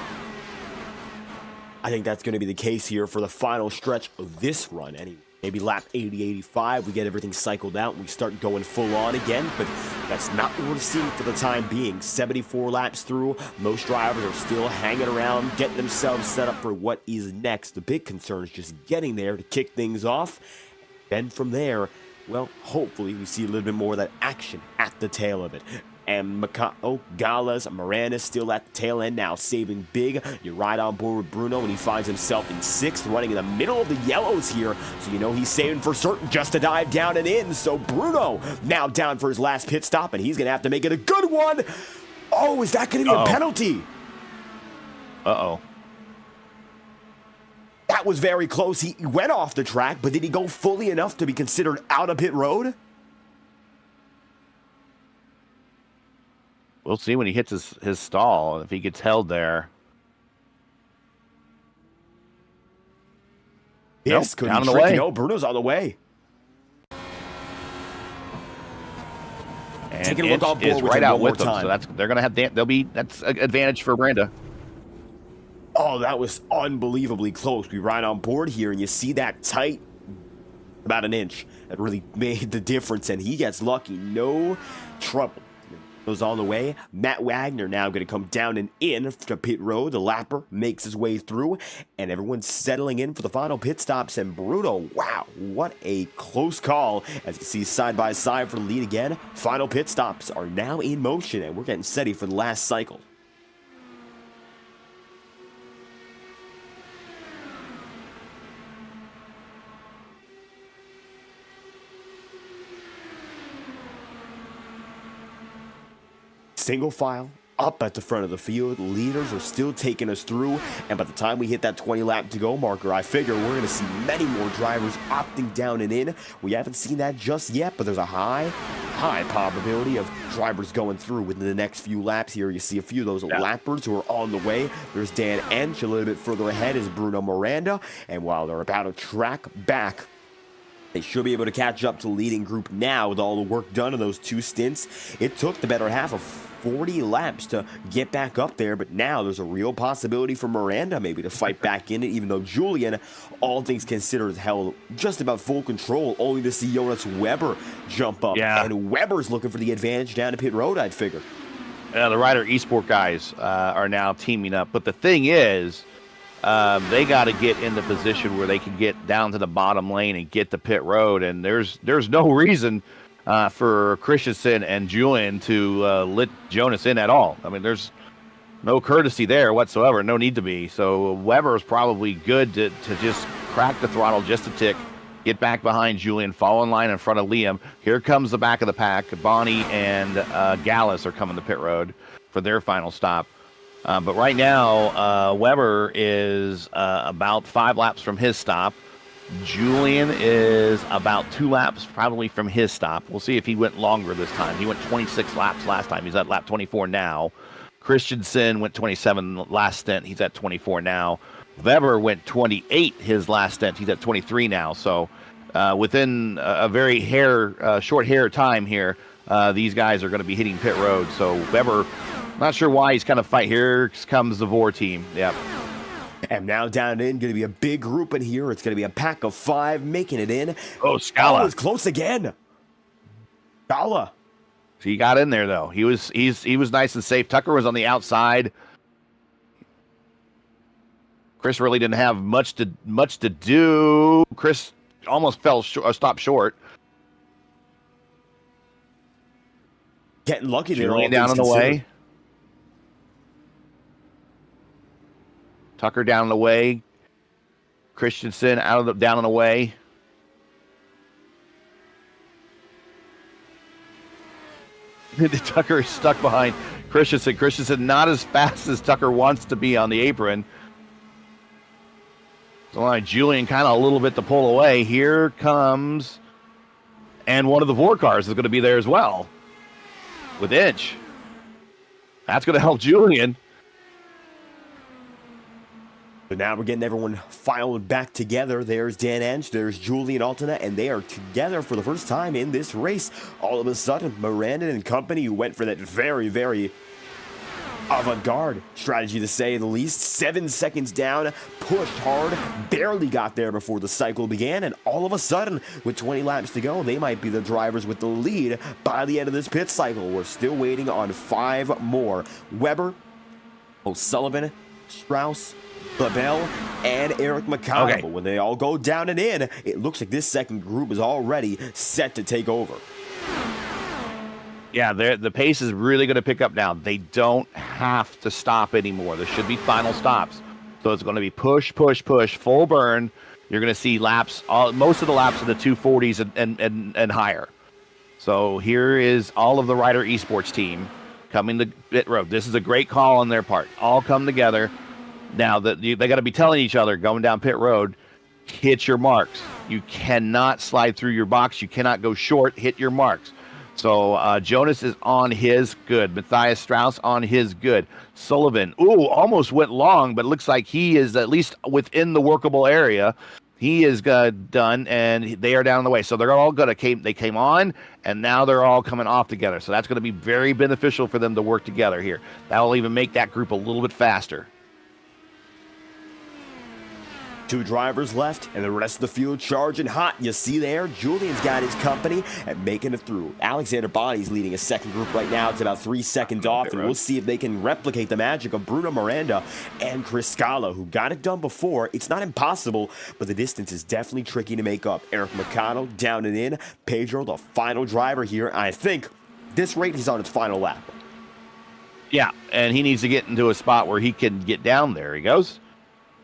I think that's going to be the case here for the final stretch of this run anyway. Maybe lap 80, 85, we get everything cycled out and we start going full on again, but that's not what we're seeing for the time being. 74 laps through, most drivers are still hanging around, getting themselves set up for what is next. The big concern is just getting there to kick things off. Then from there, well, hopefully we see a little bit more of that action at the tail of it. And Gales, Miranda still at the tail end now, saving big. You ride on board with Bruno, and he finds himself in 6th, running in the middle of the yellows here. So you know he's saving for certain just to dive down and in. So Bruno now down for his last pit stop, and he's going to have to make it a good one. Oh, is that going to be a penalty? Uh-oh. That was very close. He went off the track, but did he go fully enough to be considered out of pit road? We'll see when he hits his stall, if he gets held there. Yes, nope, down on the way. No, Bruno's on the way. And taking a look on board is with right him out one with more them, time. so that's an advantage for Miranda. Oh, that was unbelievably close. We ride on board here, and you see that tight, about an inch. That really made the difference, and he gets lucky. No trouble. Goes on the way. Matt Wagner now going to come down and in to pit road. The lapper makes his way through, and everyone's settling in for the final pit stops. And Bruno, wow, what a close call. As you see side by side for the lead again. Final pit stops are now in motion, and we're getting steady for the last cycle. Single file up at the front of the field. Leaders are still taking us through, and by the time we hit that 20 lap to go marker, I figure we're going to see many more drivers opting down and in. We haven't seen that just yet, but there's a high probability of drivers going through within the next few laps here. You see a few of those lappers who are on the way. There's Dan Ench. A little bit further ahead is Bruno Miranda, and while they're about to track back, they should be able to catch up to the leading group now with all the work done in those 2 stints. It took the better half of 40 laps to get back up there, but now there's a real possibility for Miranda maybe to fight back in it, even though Julian, all things considered, held just about full control, only to see Jonas Weber jump up. Yeah. And Weber's looking for the advantage down to pit road, I'd figure. The Ryder eSport guys are now teaming up, but the thing is, they got to get in the position where they can get down to the bottom lane and get to pit road, and there's no reason for Christensen and Julian to let Jonas in at all. I mean, there's no courtesy there whatsoever, no need to be. So Weber is probably good to just crack the throttle just a tick, get back behind Julian, fall in line in front of Liam. Here comes the back of the pack. Bonnie and Gallus are coming to pit road for their final stop. But right now, Weber is about 5 laps from his stop. Julian is about 2 laps probably from his stop. We'll see if he went longer this time. He went 26 laps last time. He's at lap 24 now. Christensen went 27 last stint. He's at 24 now. Weber went 28 his last stint. He's at 23 now. So within a very short hair time here, these guys are going to be hitting pit road. So Weber Not sure why he's kind of fight. Here comes the VOR team. Yep. And now down in, going to be a big group in here. It's going to be a pack of 5 making it in. Oh, Scala. Oh, it's close again. Scala. He got in there, though. He was nice and safe. Tucker was on the outside. Chris really didn't have much to do. Chris almost stopped short. Getting lucky there. Julian down in the way. Tucker down in the way. Christensen down in the way. Tucker is stuck behind Christensen. Christensen not as fast as Tucker wants to be on the apron. So Julian kind of a little bit to pull away. Here comes, and one of the VOR cars is going to be there as well with Inch. That's going to help Julian. So now we're getting everyone filed back together. There's Dan Ench, there's Julian Altena, and they are together for the first time in this race. All of a sudden, Miranda and company, who went for that very, very avant-garde strategy, to say the least. 7 seconds down, pushed hard, barely got there before the cycle began, and all of a sudden, with 20 laps to go, they might be the drivers with the lead by the end of this pit cycle. We're still waiting on 5 more. Weber, O'Sullivan, Strauss, Babel, and Eric McConnell. Okay. But when they all go down and in, it looks like this second group is already set to take over. Yeah, the pace is really going to pick up now. They don't have to stop anymore. There should be final stops. So it's going to be push, push, push, full burn. You're going to see laps, most of the laps in the 240s and higher. So here is all of the Ryder eSports team coming to pit road. This is a great call on their part. All come together. Now, they got to be telling each other, going down pit road, hit your marks. You cannot slide through your box. You cannot go short. Hit your marks. So Jonas is on his good. Matthias Strauss on his good. Sullivan, almost went long, but it looks like he is at least within the workable area. He is done, and they are down the way. So they're all going to they came on, and now they're all coming off together. So that's going to be very beneficial for them to work together here. That will even make that group a little bit faster. 2 drivers left, and the rest of the field charging hot. You see there, Julian's got his company and making it through. Alexander Bonnie's leading a second group right now. It's about 3 seconds off, and we'll see if they can replicate the magic of Bruno Miranda and Chris Scala, who got it done before. It's not impossible, but the distance is definitely tricky to make up. Eric McConnell down and in. Pedro, the final driver here. I think this rate, he's on its final lap. Yeah, and he needs to get into a spot where he can get down. There he goes.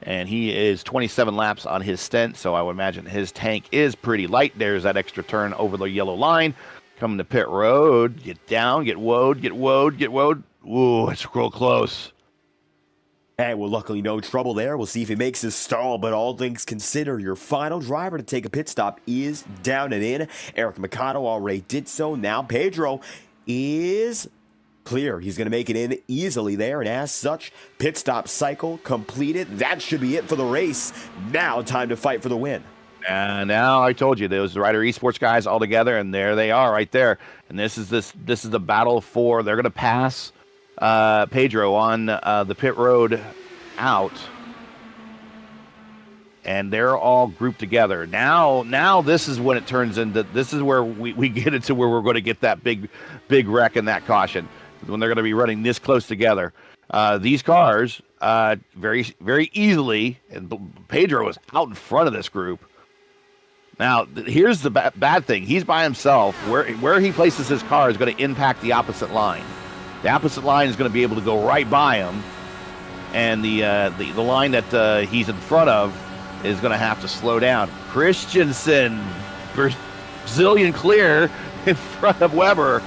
And he is 27 laps on his stint, so I would imagine his tank is pretty light. There's that extra turn over the yellow line. Coming to pit road. Get down, get woed, get woed, get woed. Ooh, it's real close. And well, luckily no trouble there. We'll see if he makes his stall, but all things considered, your final driver to take a pit stop is down and in. Eric McConnell already did so. Now Pedro is clear. He's going to make it in easily there, and as such, pit stop cycle completed. That should be it for the race. Now time to fight for the win. And now I told you, those Ryder eSports guys all together, and there they are right there. And this is the battle for, they're going to pass Pedro on the pit road out. And they're all grouped together. Now this is when it turns into, this is where we get into where we're going to get that big wreck and that caution. When they're going to be running this close together. These cars, very, very easily, and Pedro is out in front of this group. Now, here's the bad thing. He's by himself. Where he places his car is going to impact the opposite line. The opposite line is going to be able to go right by him, and the line that he's in front of is going to have to slow down. Christensen, Brazilian clear in front of Weber.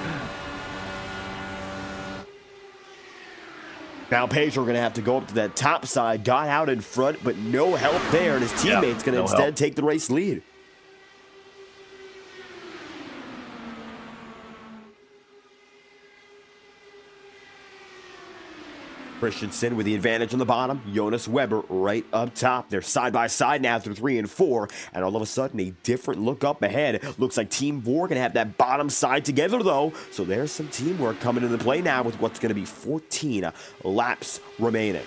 Now Pedro going to have to go up to that top side, got out in front, but no help there, and his teammate's going to instead take the race lead. Christensen with the advantage on the bottom. Jonas Weber right up top. They're side by side now through 3 and 4. And all of a sudden, a different look up ahead. Looks like Team VOR can have that bottom side together, though. So there's some teamwork coming into play now with what's going to be 14 laps remaining.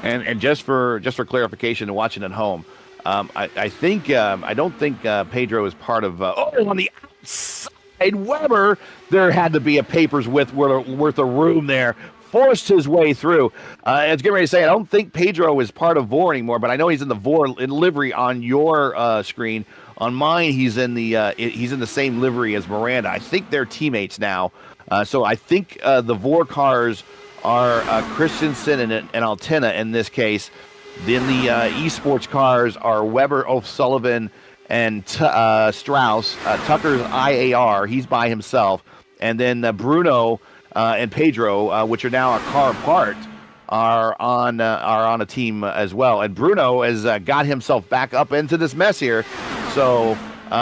And just for clarification and watching at home, I don't think Pedro is part of. On the outside, Weber, there had to be a papers worth of room there. Forced his way through. I was getting ready to say, I don't think Pedro is part of VOR anymore, but I know he's in the VOR in livery on your screen. On mine, he's in the same livery as Miranda. I think they're teammates now. So I think the VOR cars are Christensen and Altena in this case. Then the eSports cars are Weber, O'Sullivan, and Strauss. Tucker's IAR, he's by himself. And then Bruno and Pedro, which are now a car apart, are on a team as well. And Bruno has got himself back up into this mess here. So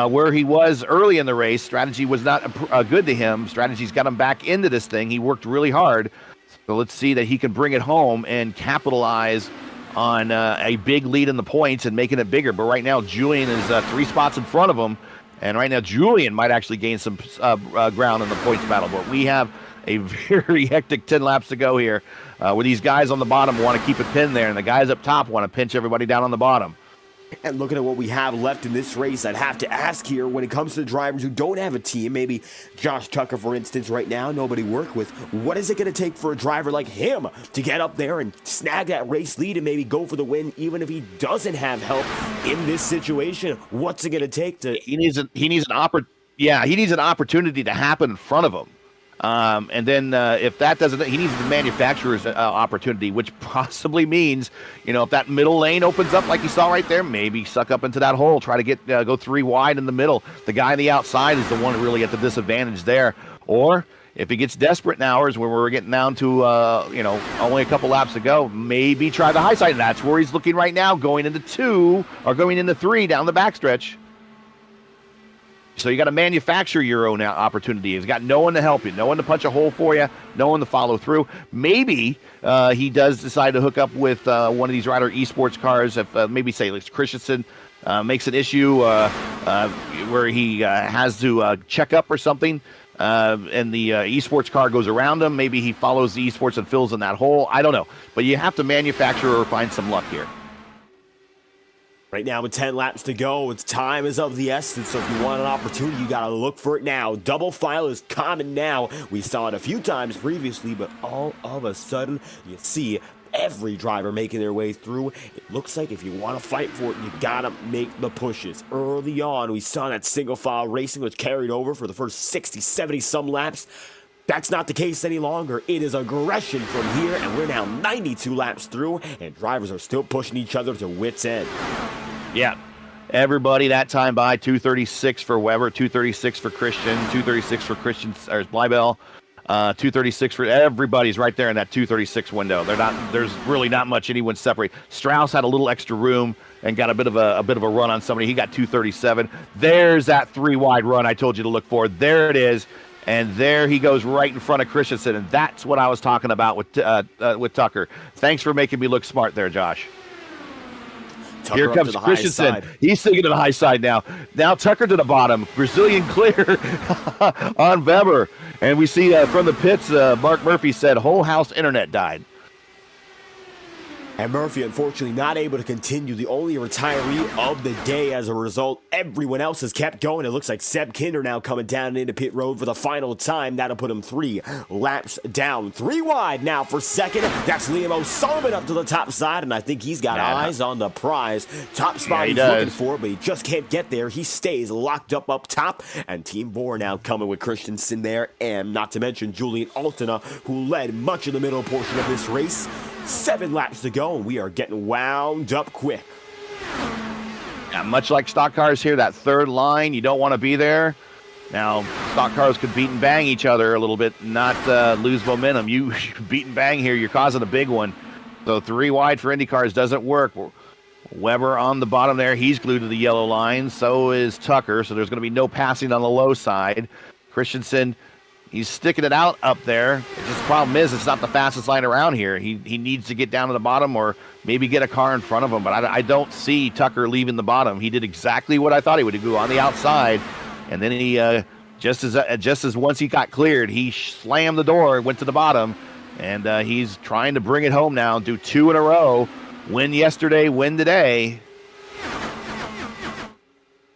where he was early in the race, strategy was not good to him. Strategy's got him back into this thing. He worked really hard. So let's see that he can bring it home and capitalize on a big lead in the points and making it bigger. But right now, Julian is 3 spots in front of him. And right now, Julian might actually gain some ground in the points battle. But we have a very hectic 10 laps to go here, where these guys on the bottom want to keep it pinned there, and the guys up top want to pinch everybody down on the bottom. And looking at what we have left in this race, I'd have to ask here, when it comes to the drivers who don't have a team, maybe Josh Tucker, for instance, right now, nobody work with, what is it going to take for a driver like him to get up there and snag that race lead and maybe go for the win, even if he doesn't have help in this situation? What's it going to take to... He needs an opportunity to happen in front of him. And then if that doesn't, he needs the manufacturer's opportunity, which possibly means, if that middle lane opens up like you saw right there, maybe suck up into that hole, try to get go 3 wide in the middle. The guy on the outside is the one really at the disadvantage there. Or if he gets desperate in hours where we're getting down to, only a couple laps to go, maybe try the high side. And that's where he's looking right now, going into 2 or going into 3 down the backstretch. So you got to manufacture your own opportunity. He's got no one to help you, no one to punch a hole for you, no one to follow through. Maybe he does decide to hook up with one of these Rider eSports cars. If maybe say like Christensen makes an issue where he has to check up or something, and the eSports car goes around him. Maybe he follows the eSports and fills in that hole. I don't know, but you have to manufacture or find some luck here. Right now with 10 laps to go, it's time is of the essence, so if you want an opportunity, you got to look for it now. Double file is common now. We saw it a few times previously, but all of a sudden, you see every driver making their way through. It looks like if you want to fight for it, you got to make the pushes. Early on, we saw that single file racing was carried over for the first 60, 70 some laps. That's not the case any longer. It is aggression from here, and we're now 92 laps through, and drivers are still pushing each other to wit's end. Yeah, everybody that time by 236 for Weber, 236 for Christian, 236 for Christian or Bleibel, 236 for everybody's right there in that 236 window. There's really not much anyone separate. Strauss had a little extra room and got a bit of a run on somebody. He got 237. There's that 3 wide run I told you to look for. There it is. And there he goes right in front of Christensen, and that's what I was talking about with Tucker. Thanks for making me look smart there, Josh. Tucker here comes Christensen. He's thinking to the high side now. Now Tucker to the bottom. Brazilian clear on Weber. And we see from the pits, Mark Murphy said, whole house internet died. And Murphy, unfortunately, not able to continue, the only retiree of the day as a result. Everyone else has kept going. It looks like Seb Kinder now coming down into pit road for the final time. That'll put him 3 laps down. 3 wide now for second. That's Liam O'Sullivan up to the top side, and I think he's got eyes on the prize. Top spot he's looking for, but he just can't get there. He stays locked up top, and Team VOR now coming with Christensen there, and not to mention Julian Altena, who led much of the middle portion of this race. 7 laps to go, and we are getting wound up quick. Yeah, much like stock cars here, that third line, you don't want to be there. Now, stock cars could beat and bang each other a little bit, not lose momentum. You beat and bang here, you're causing a big one. So 3 wide for IndyCars doesn't work. Weber on the bottom there. He's glued to the yellow line. So is Tucker. So there's going to be no passing on the low side. Christensen, he's sticking it out up there. The problem is it's not the fastest line around here. He needs to get down to the bottom or maybe get a car in front of him. But I don't see Tucker leaving the bottom. He did exactly what I thought he would do on the outside. And then he, just as once he got cleared, he slammed the door and went to the bottom. And he's trying to bring it home now, do 2 in a row. Win yesterday, win today.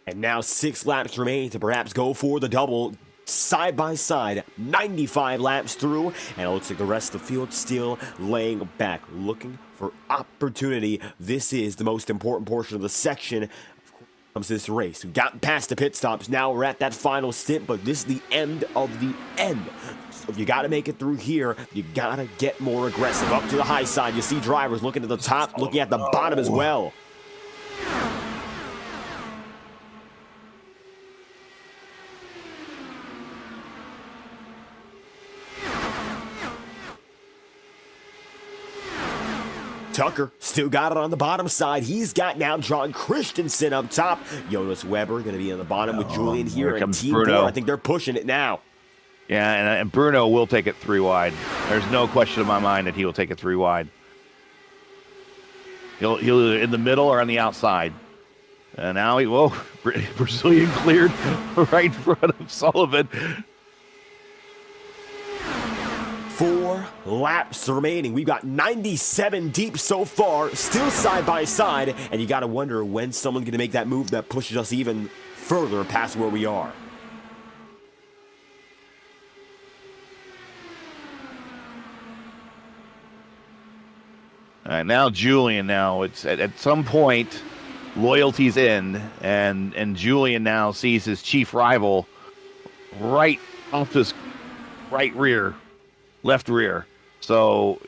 And now 6 laps remain to perhaps go for the double. Side by side, 95 laps through, and it looks like the rest of the field still laying back, looking for opportunity. This is the most important portion of the section. Comes this race. We've gotten past the pit stops. Now we're at that final stint, but this is the end of the end. So if you got to make it through here, you got to get more aggressive. Up to the high side, you see drivers looking at the top, looking at the bottom as well. Tucker still got it on the bottom side. He's got now John Christensen up top. Jonas Weber going to be on the bottom with Julian here. And Team Bruno. I think they're pushing it now. Yeah, and Bruno will take it 3 wide. There's no question in my mind that he will take it 3 wide. He'll either in the middle or on the outside. And now Brazilian cleared right in front of Sullivan. 4 laps remaining. We've got 97 deep so far, still side by side, and you got to wonder when someone's going to make that move that pushes us even further past where we are. All right, now Julian. Now it's at some point, loyalty's in, and Julian now sees his chief rival right off his right rear. Left rear. So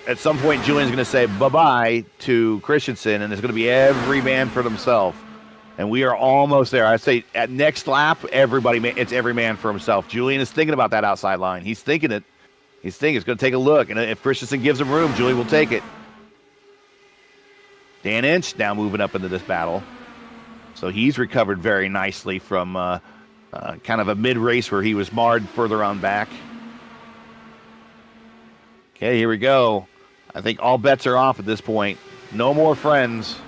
at some point, Julian's going to say bye-bye to Christensen, and it's going to be every man for themselves. And we are almost there. I'd say at next lap, it's every man for himself. Julian is thinking about that outside line. He's thinking it. He's thinking it's going to take a look. And if Christensen gives him room, Julian will take it. Dan Inch now moving up into this battle. So he's recovered very nicely from kind of a mid-race where he was marred further on back. Okay, here we go. I think all bets are off at this point. No more friends.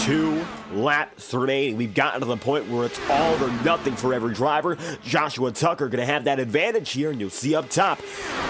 2 laps remaining. We've gotten to the point where it's all or nothing for every driver. Joshua Tucker going to have that advantage here, and you'll see up top.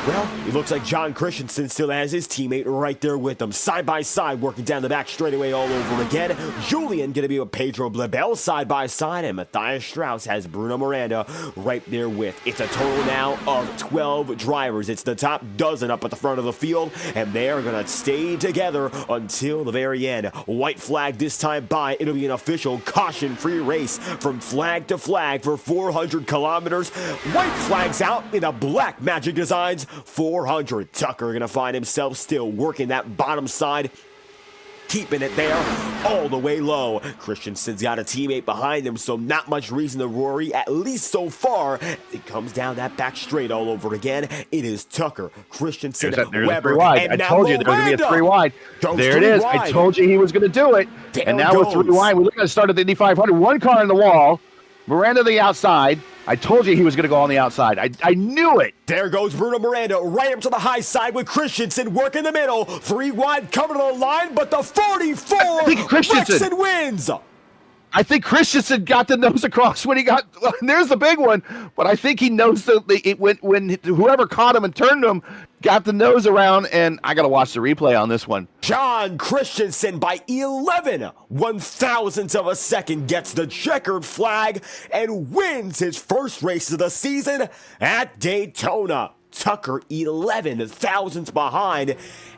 Well, it looks like John Christensen still has his teammate right there with him. Side by side, working down the back straightaway all over again. Julian going to be with Pedro Blebel side by side, and Matthias Strauss has Bruno Miranda right there with. It's a total now of 12 drivers. It's the top dozen up at the front of the field, and they are going to stay together until the very end. White flag this time by. It'll be an official caution-free race from flag to flag for 400 kilometers. White flags out in a black Magic Designs 400. Tucker going to find himself still working that bottom side, keeping it there all the way low. Christensen's got a teammate behind him, so not much reason to worry, at least so far. It comes down that back straight all over again. It is Tucker, Christensen, Weber, and now I told you there was going to be a 3 wide. There it is. I told you he was going to do it. And now with 3 wide, we're going to start at the Indy 500. 1 car in the wall. Miranda the outside. I told you he was going to go on the outside. I knew it. There goes Bruno Miranda right up to the high side with Christensen working the middle. 3 wide coming to the line, but the 44 Christensen wins. I think Christensen got the nose across when he got. Well, there's the big one, but I think he knows that it went when whoever caught him and turned him got the nose around. And I got to watch the replay on this one. John Christensen by 11 1,000ths of a second gets the checkered flag and wins his first race of the season at Daytona. Tucker 11 thousandths behind,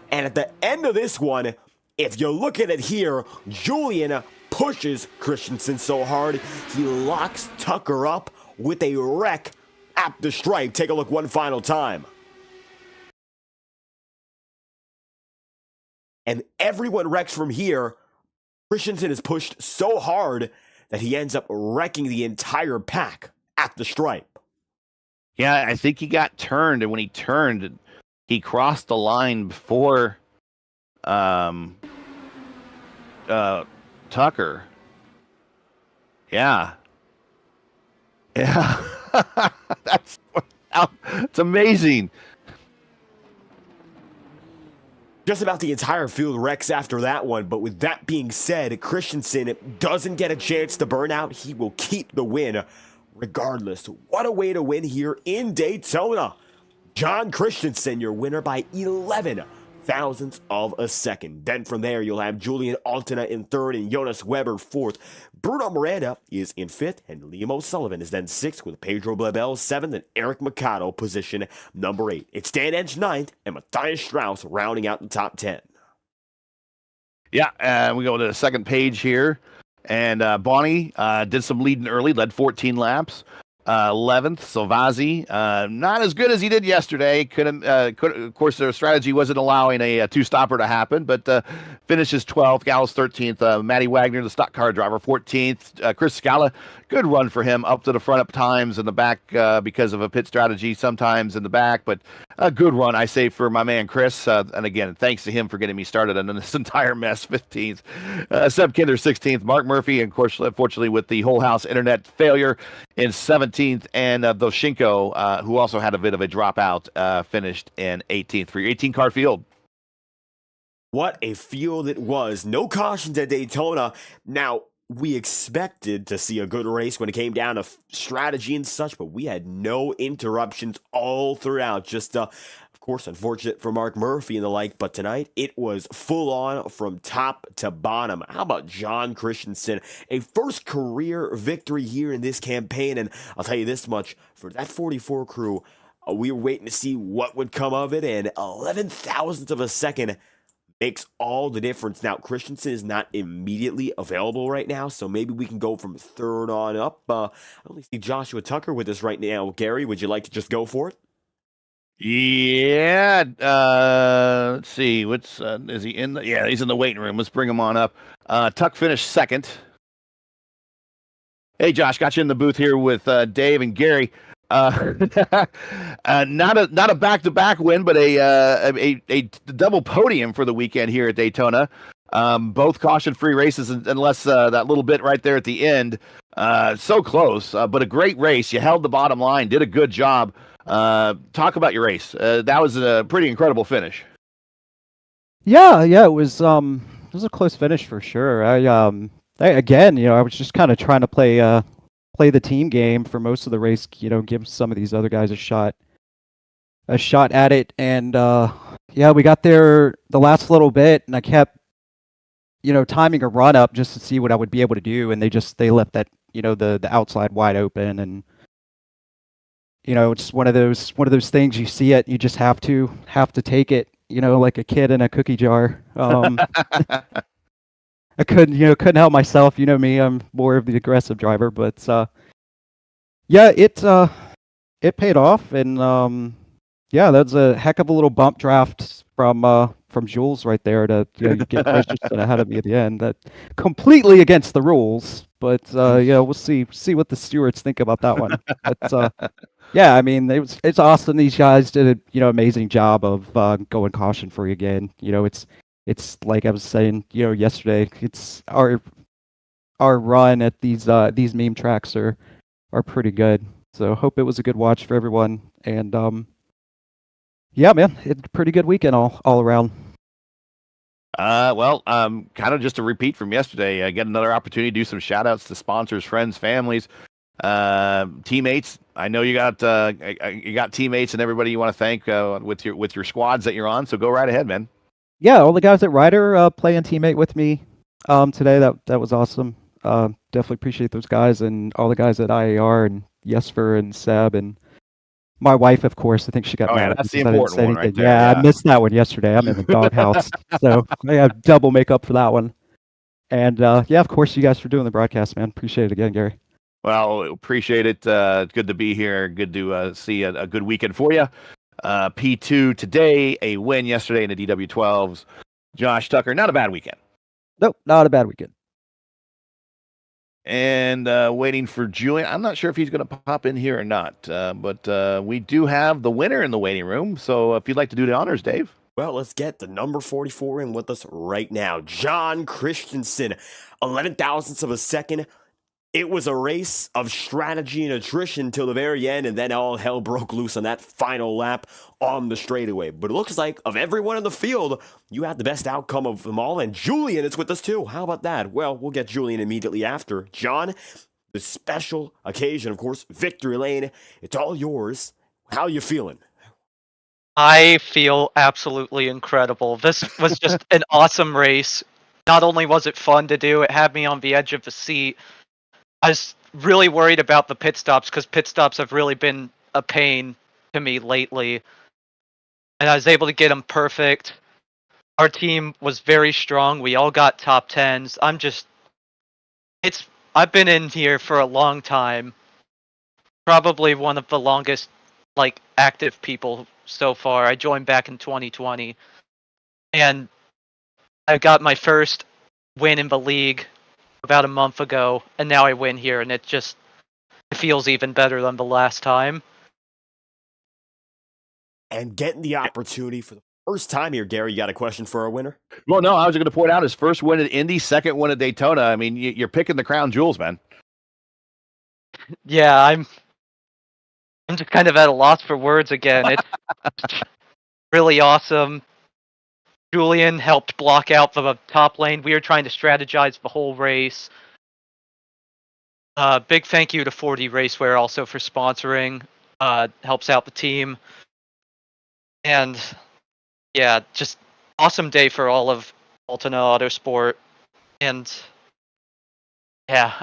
and at the end of this one, if you look at it here, Julian pushes Christensen so hard, he locks Tucker up with a wreck at the stripe. Take a look one final time. And everyone wrecks from here. Christensen is pushed so hard that he ends up wrecking the entire pack at the stripe. Yeah, I think he got turned, and when he turned, he crossed the line before Tucker. Yeah. Yeah. It's amazing. Just about the entire field wrecks after that one, but with that being said, Christensen doesn't get a chance to burn out. He will keep the win regardless. What a way to win here in Daytona. John Christensen, your winner by 11 thousandths of a second. Then from there, you'll have Julian Altena in third and Jonas Weber fourth. Bruno Miranda is in fifth, and Liam O'Sullivan is then sixth with Pedro Blebel seventh and Eric Mercado position number 8. It's Dan Edge ninth and Matthias Strauss rounding out the top 10. Yeah, we go to the second page here. And Bonnie did some leading early, led 14 laps. 11th, Salvazzi, not as good as he did yesterday. Of course, their strategy wasn't allowing a two-stopper to happen, but finishes 12th. Gallus 13th. Matty Wagner, the stock car driver, 14th. Chris Scala, good run for him, up to the front up times, in the back because of a pit strategy, sometimes in the back, but a good run, I say, for my man Chris. And again, thanks to him for getting me started on this entire mess. 15th. Seb Kinder, 16th. Mark Murphy, and of course, unfortunately, with the whole house internet failure, in 17th, and Doshenko, who also had a bit of a dropout, finished in 18th for your 18-car field. What a field it was. No cautions at Daytona. Now, we expected to see a good race when it came down to strategy and such, but we had no interruptions all throughout. Just, of course, unfortunate for Mark Murphy and the like, but tonight it was full on from top to bottom. How about John Christensen? A first career victory here in this campaign, and I'll tell you this much, for that 44 crew, we were waiting to see what would come of it, and 11 thousandths of a second makes all the difference. Now, Christensen is not immediately available right now, so maybe we can go from third on up. I only see Joshua Tucker with us right now. Gary, would you like to just go for it? Yeah. Let's see. Is he in the? Yeah, he's in the waiting room. Let's bring him on up. Tuck finished second. Hey, Josh, got you in the booth here with Dave and Gary. Not a back-to-back win, but a double podium for the weekend here at Daytona. Both caution-free races, unless that little bit right there at the end. So close, but a great race. You held the bottom line, did a good job. Talk about your race. That was a pretty incredible finish. Yeah, it was a close finish for sure. Again, I was just kind of trying to play the team game for most of the race, give some of these other guys a shot at it. And we got there the last little bit, and I kept timing a run up just to see what I would be able to do, and they left that the outside wide open, and it's one of those things. You see it, you just have to take it, like a kid in a cookie jar. I couldn't help myself. You know me, I'm more of the aggressive driver, but it paid off, and that's a heck of a little bump draft from Jules right there to get Christensen ahead of me at the end. That completely against the rules, but we'll see what the stewards think about that one. But I mean, it's awesome. These guys did a amazing job of going caution free again. It's like I was saying, yesterday. It's our run at these meme tracks are pretty good. So hope it was a good watch for everyone. And man, it's a pretty good weekend all around. Kind of just a repeat from yesterday. Get another opportunity to do some shout outs to sponsors, friends, families, teammates. I know you got teammates and everybody you want to thank with your squads that you're on. So go right ahead, man. Yeah, all the guys at Ryder playing teammate with me today. That was awesome. Definitely appreciate those guys, and all the guys at IAR and Jesper and Seb and my wife, of course. I think she got mad at me. That's the important one right there. Yeah, I missed that one yesterday. I'm in the doghouse, so I have double makeup for that one. And of course, you guys for doing the broadcast, man. Appreciate it again, Gary. Well, appreciate it. Good to be here. Good to see a good weekend for you. P2 today, a win yesterday in the DW12s. Josh Tucker, not a bad weekend. Nope, not a bad weekend. And waiting for Julian. I'm not sure if he's going to pop in here or not, but we do have the winner in the waiting room. So if you'd like to do the honors, Dave. Well, let's get the number 44 in with us right now. John Christensen, 11 thousandths of a second. It was a race of strategy and attrition till the very end, and then all hell broke loose on that final lap on the straightaway. But it looks like of everyone in the field, you had the best outcome of them all, and Julian is with us too. How about that? Well, we'll get Julian immediately after. John, the special occasion, of course, victory lane. It's all yours. How you feeling? I feel absolutely incredible. This was just an awesome race. Not only was it fun to do, it had me on the edge of the seat. I was really worried about the pit stops because pit stops have really been a pain to me lately. And I was able to get them perfect. Our team was very strong. We all got top 10s. I've been in here for a long time. Probably one of the longest active people so far. I joined back in 2020, and I got my first win in the league about a month ago, and now I win here, and it feels even better than the last time. And getting the opportunity for the first time here, Gary, you got a question for our winner? Well, no, I was going to point out his first win at Indy, second win at Daytona. I mean, you're picking the crown jewels, man. Yeah, I'm just kind of at a loss for words again. It's really awesome. Julian helped block out the top lane. We were trying to strategize the whole race. Big thank you to 40 Raceware also for sponsoring. Helps out the team. And yeah, just awesome day for all of Altona Autosport. And yeah,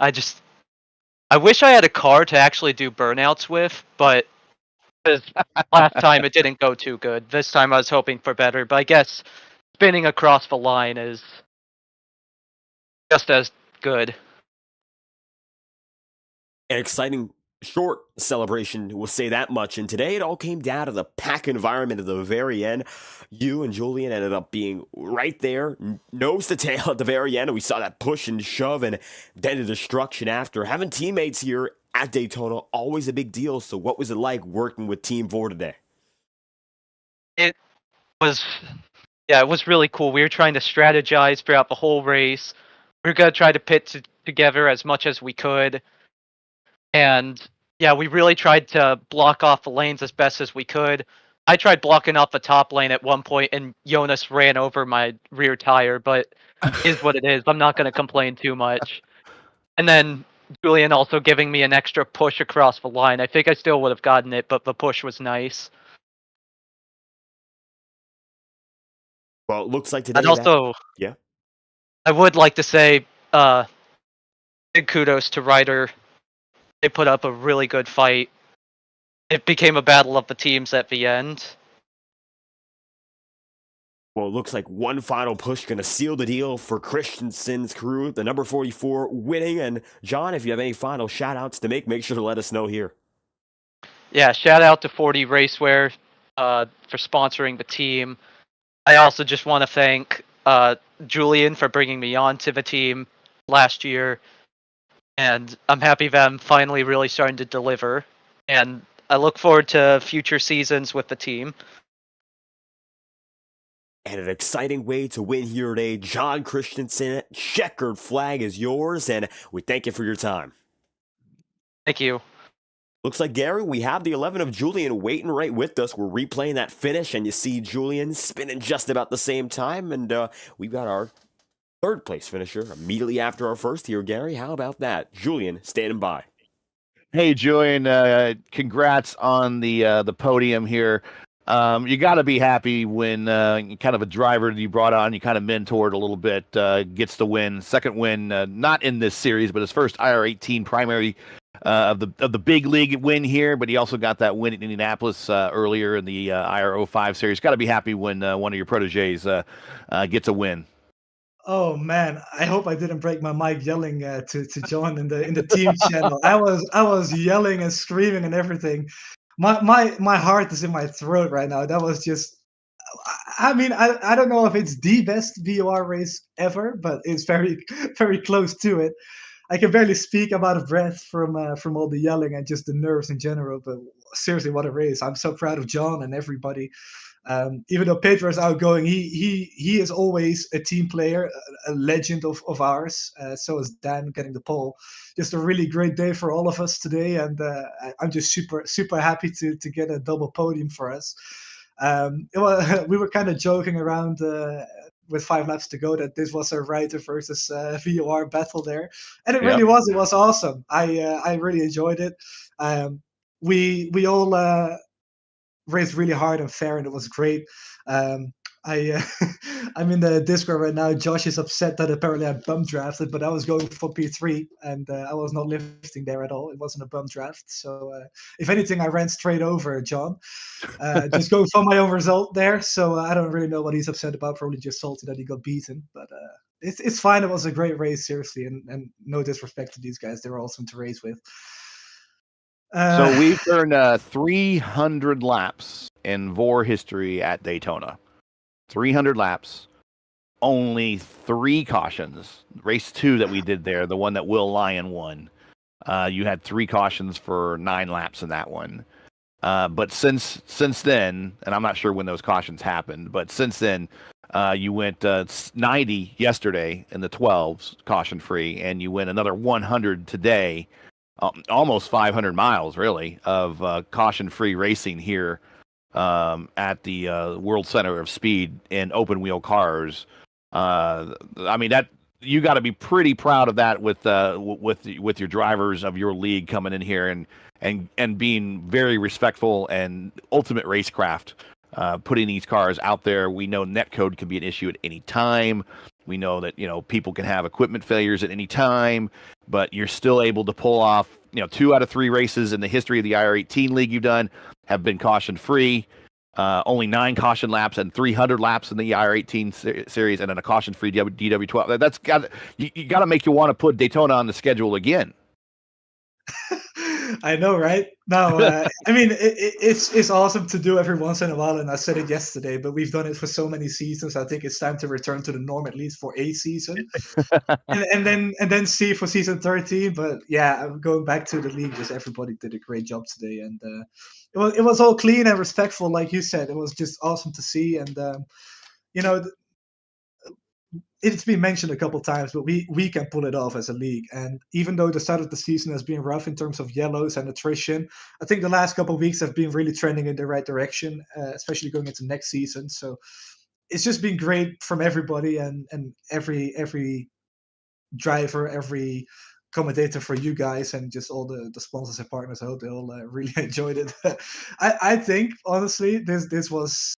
I wish I had a car to actually do burnouts with, but last time it didn't go too good. This time I was hoping for better, but I guess spinning across the line is just as good. An exciting short celebration, we'll say that much. And today it all came down to the pack environment at the very end. You and Julian ended up being right there, nose to tail at the very end. And we saw that push and shove and then the destruction after. Having teammates here at Daytona, always a big deal. So what was it like working with Team VOR today? It was really cool. We were trying to strategize throughout the whole race. We were going to try to pit together as much as we could. And yeah, we really tried to block off the lanes as best as we could. I tried blocking off the top lane at one point, and Jonas ran over my rear tire, but it is what it is. I'm not going to complain too much. And then Julian also giving me an extra push across the line. I think I still would have gotten it, but the push was nice. Well, it looks like today. And also, yeah, I would like to say big kudos to Ryder. They put up a really good fight. It became a battle of the teams at the end. Well, it looks like one final push going to seal the deal for Christensen's crew, the number 44 winning. And John, if you have any final shout outs to make sure to let us know here. Yeah, shout out to 40 Raceware for sponsoring the team. I also just want to thank Julian for bringing me on to the team last year. And I'm happy that I'm finally really starting to deliver. And I look forward to future seasons with the team. And an exciting way to win here today. John Christensen, checkered flag is yours, and we thank you for your time. Thank you. Looks like, Gary, we have the 11 of Julian waiting right with us. We're replaying that finish, and you see Julian spinning just about the same time, and we've got our third place finisher immediately after our first here. Gary, how about that? Julian standing by. Hey, Julian, congrats on the podium here. You got to be happy when kind of a driver that you brought on, you kind of mentored a little bit, gets the win. Second win, not in this series, but his first IR18 primary of the big league win here. But he also got that win in Indianapolis earlier in the IR05 series. Got to be happy when one of your proteges gets a win. Oh man, I hope I didn't break my mic yelling to John in the team channel. I was yelling and screaming and everything. My heart is in my throat right now. That was just, I mean, I don't know if it's the best VOR race ever, but it's very very close to it. I can barely speak. I'm out of breath from all the yelling and just the nerves in general. But seriously, what a race! I'm so proud of John and everybody. Even though Pedro is outgoing, he is always a team player, a legend of ours. So is Dan getting the pole. Just a really great day for all of us today, and I'm just super happy to get a double podium for us. We were kind of joking around with 5 laps to go that this was a Ryder versus VOR battle there, and it really Yep. was. It was awesome. I really enjoyed it. We all raced really hard and fair, and it was great. I'm in the Discord right now. Josh is upset that apparently I bum drafted, but I was going for P3 and I was not lifting there at all. It wasn't a bum draft. So if anything, I ran straight over John. Just going for my own result there. So I don't really know what he's upset about. Probably just salty that he got beaten, but it's fine. It was a great race, seriously, and no disrespect to these guys. They were awesome to race with. So we've turned 300 laps in VOR history at Daytona. 300 laps, only 3 cautions. Race 2 that we did there, the one that Will Lyon won, you had 3 cautions for 9 laps in that one. But since then, and I'm not sure when those cautions happened, but since then, you went 90 yesterday in the 12s, caution free, and you went another 100 today. Almost 500 miles, really, of caution-free racing here at the World Center of Speed in open-wheel cars. I mean, that you got to be pretty proud of that with your drivers of your league coming in here and being very respectful and ultimate racecraft, putting these cars out there. We know netcode can be an issue at any time. We know that, people can have equipment failures at any time, but you're still able to pull off, 2 out of 3 races in the history of the IR18 league you've done have been caution free. Only 9 caution laps and 300 laps in the IR18 series, and then a caution free DW12. That's got you got to make you want to put Daytona on the schedule again. I know, right? No, I mean it's awesome to do every once in a while, and I said it yesterday, but we've done it for so many seasons. I think it's time to return to the norm at least for a season, and then see for season 13. But yeah, I'm going back to the league. Just everybody did a great job today, and it was all clean and respectful, like you said. It was just awesome to see, and you know it's been mentioned a couple times, but we can pull it off as a league. And even though the start of the season has been rough in terms of yellows and attrition, I think the last couple of weeks have been really trending in the right direction, especially going into next season. So it's just been great from everybody and every driver, every commentator for you guys, and just all the sponsors and partners. I hope they all really enjoyed it. I think honestly, this was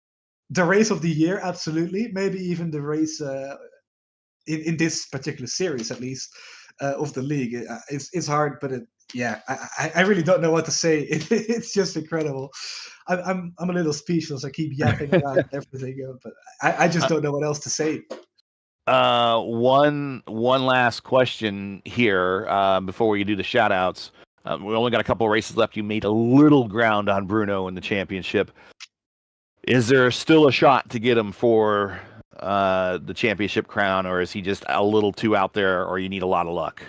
the race of the year, absolutely. Maybe even the race in this particular series, at least, of the league. It's hard, but I really don't know what to say. It's just incredible. I'm a little speechless. I keep yapping about everything, but I just don't know what else to say. One last question here before we do the shout outs. We only got a couple of races left. You made a little ground on Bruno in the championship. Is there still a shot to get him for the championship crown, or is he just a little too out there, or you need a lot of luck?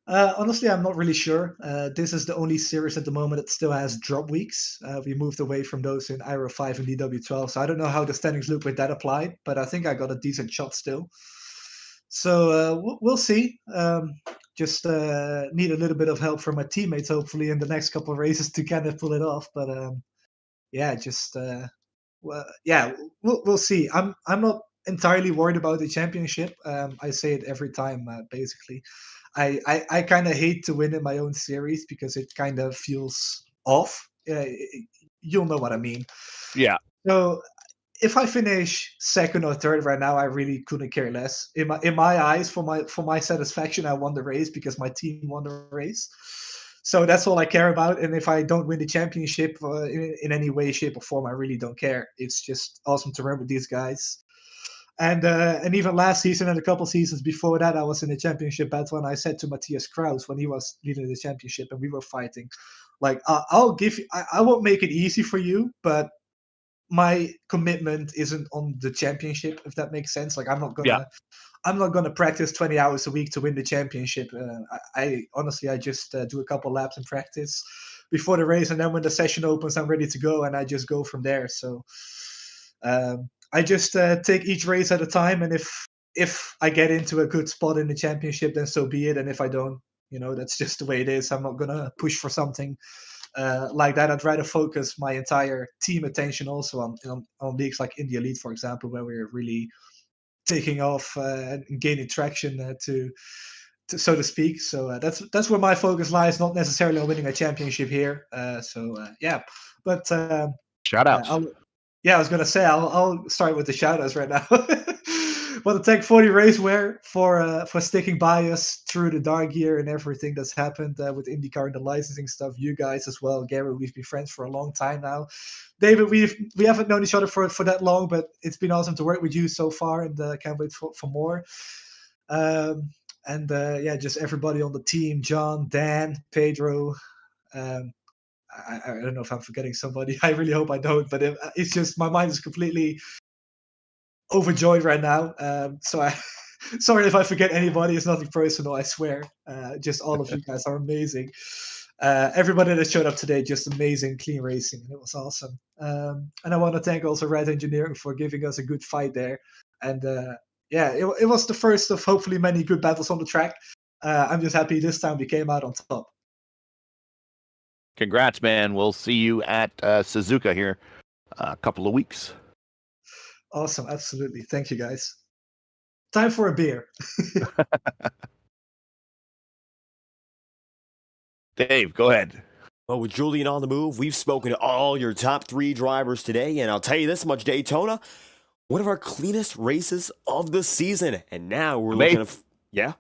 Honestly, I'm not really sure. This is the only series at the moment that still has drop weeks. We moved away from those in IR5 and DW12, so I don't know how the standings look with that applied, but I think I got a decent shot still. So we'll see. Just need a little bit of help from my teammates, hopefully, in the next couple of races to kind of pull it off. But we'll see. I'm not entirely worried about the championship. I say it every time, basically. I kind of hate to win in my own series because it kind of feels off. You'll know what I mean. Yeah. So if I finish second or third right now, I really couldn't care less. In my eyes, for my satisfaction, I won the race because my team won the race. So that's all I care about. And if I don't win the championship in any way, shape, or form, I really don't care. It's just awesome to run with these guys. And even last season and a couple seasons before that, I was in a championship battle, and I said to Matthias Kraus when he was leading the championship and we were fighting, like, I'll give you, I won't make it easy for you, but my commitment isn't on the championship, if that makes sense. Like I'm not Yeah. gonna practice 20 hours a week to win the championship. I honestly, I just do a couple laps in practice before the race, and then when the session opens, I'm ready to go, and I just go from there. So I just take each race at a time, and if I get into a good spot in the championship, then so be it. And if I don't, that's just the way it is. I'm not gonna push for something like that. I'd rather focus my entire team attention also on leagues like Indy Elite, for example, where we're really taking off and gaining traction to so to speak. So that's where my focus lies, not necessarily on winning a championship here. Yeah, but Shout outs. I was gonna say I'll start with the shoutouts right now. Want to thank 40 Raceware for sticking by us through the dark year and everything that's happened with IndyCar and the licensing stuff. You guys as well, Gary. We've been friends for a long time now. David, we haven't known each other for that long, but it's been awesome to work with you so far, and can't wait for more. Just everybody on the team: John, Dan, Pedro. I don't know if I'm forgetting somebody. I really hope I don't, but it's just my mind is completely overjoyed right now. Sorry if I forget anybody. It's nothing personal, I swear. Just all of you guys are amazing. Everybody that showed up today, just amazing, clean racing. It was awesome. And I want to thank also Red Engineering for giving us a good fight there. And it was the first of hopefully many good battles on the track. I'm just happy this time we came out on top. Congrats, man. We'll see you at Suzuka here a couple of weeks. Awesome. Absolutely. Thank you, guys. Time for a beer. Dave, go ahead. Well, with Julian on the move, we've spoken to all your top 3 drivers today, and I'll tell you this much, Daytona, one of our cleanest races of the season. And now we're looking at... Yeah?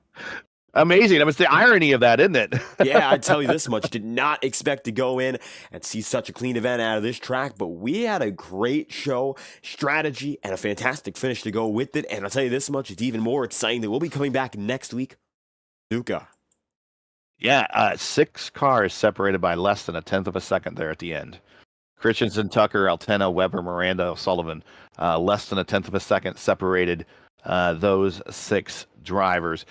Amazing. I mean, it's the irony of that, isn't it? Yeah, I tell you this much. Did not expect to go in and see such a clean event out of this track, but we had a great show, strategy, and a fantastic finish to go with it. And I'll tell you this much, it's even more exciting that we'll be coming back next week. Suzuka. Yeah, 6 cars separated by less than a tenth of a second there at the end. Christensen, Tucker, Altena, Weber, Miranda, Sullivan, less than a tenth of a second separated those 6 drivers.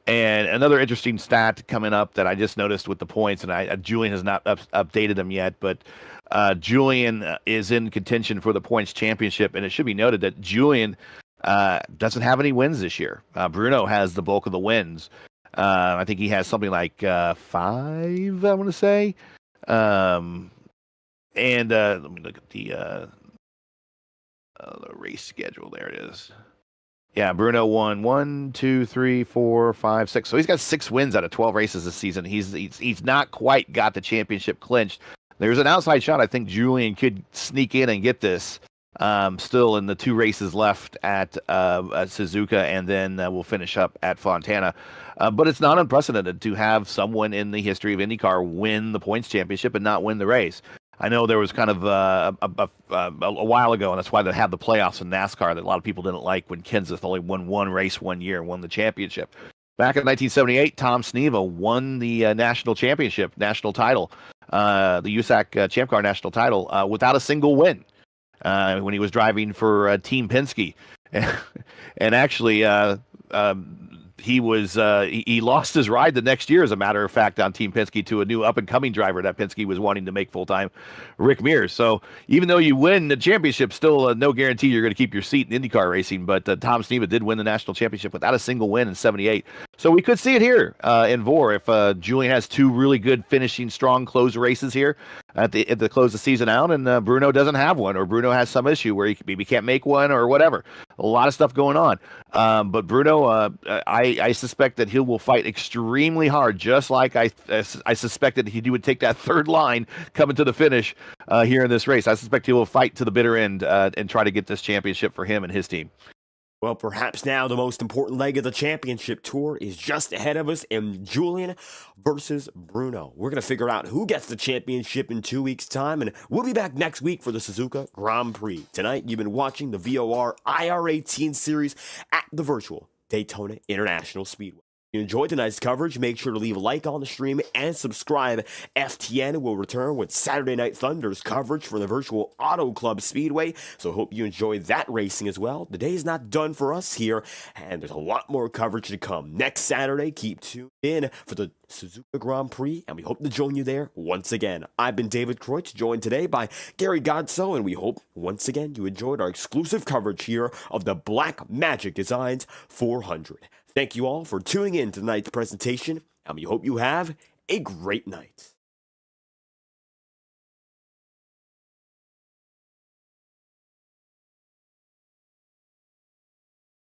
And another interesting stat coming up that I just noticed with the points, and Julian has not updated them yet, but Julian is in contention for the points championship, and it should be noted that Julian doesn't have any wins this year. Bruno has the bulk of the wins. I think he has something like 5, I want to say. Let me look at the race schedule. There it is. Yeah, Bruno won 1, 2, 3, 4, 5, 6. So he's got 6 wins out of 12 races this season. He's not quite got the championship clinched. There's an outside shot. I think Julian could sneak in and get this still in the 2 races left at Suzuka, and then we'll finish up at Fontana. But it's not unprecedented to have someone in the history of IndyCar win the points championship and not win the race. I know there was kind of a while ago, and that's why they had the playoffs in NASCAR that a lot of people didn't like when Kenseth only won 1 race 1 year and won the championship. Back in 1978, Tom Sneva won the national championship, national title, the USAC Champ Car national title without a single win when he was driving for Team Penske. And actually, he lost his ride the next year, as a matter of fact, on Team Penske to a new up-and-coming driver that Penske was wanting to make full-time, Rick Mears. So even though you win the championship, still no guarantee you're going to keep your seat in IndyCar racing. But Tom Sneva did win the national championship without a single win in '78. So we could see it here in VOR if Julian has 2 really good finishing, strong close races here at the close the season out, and Bruno doesn't have one, or Bruno has some issue where he maybe can't make one or whatever. A lot of stuff going on. But Bruno, I suspect that he will fight extremely hard, just like I suspected he would take that 3rd line coming to the finish here in this race. I suspect he will fight to the bitter end and try to get this championship for him and his team. Well, perhaps now the most important leg of the championship tour is just ahead of us in Julian versus Bruno. We're going to figure out who gets the championship in 2 weeks' time, and we'll be back next week for the Suzuka Grand Prix. Tonight, you've been watching the VOR IR18 series at the virtual Daytona International Speedway. you enjoyed tonight's coverage, make sure to leave a like on the stream and subscribe. FTN will return with Saturday Night Thunder's coverage for the virtual Auto Club Speedway, so hope you enjoyed that racing as well. The day is not done for us here, and there's a lot more coverage to come. Next Saturday, keep tuned in for the Suzuka Grand Prix, and we hope to join you there once again. I've been David Kreutz, joined today by Gary Godso, and we hope once again you enjoyed our exclusive coverage here of the Black Magic Designs 400. Thank you all for tuning in to tonight's presentation, and we hope you have a great night.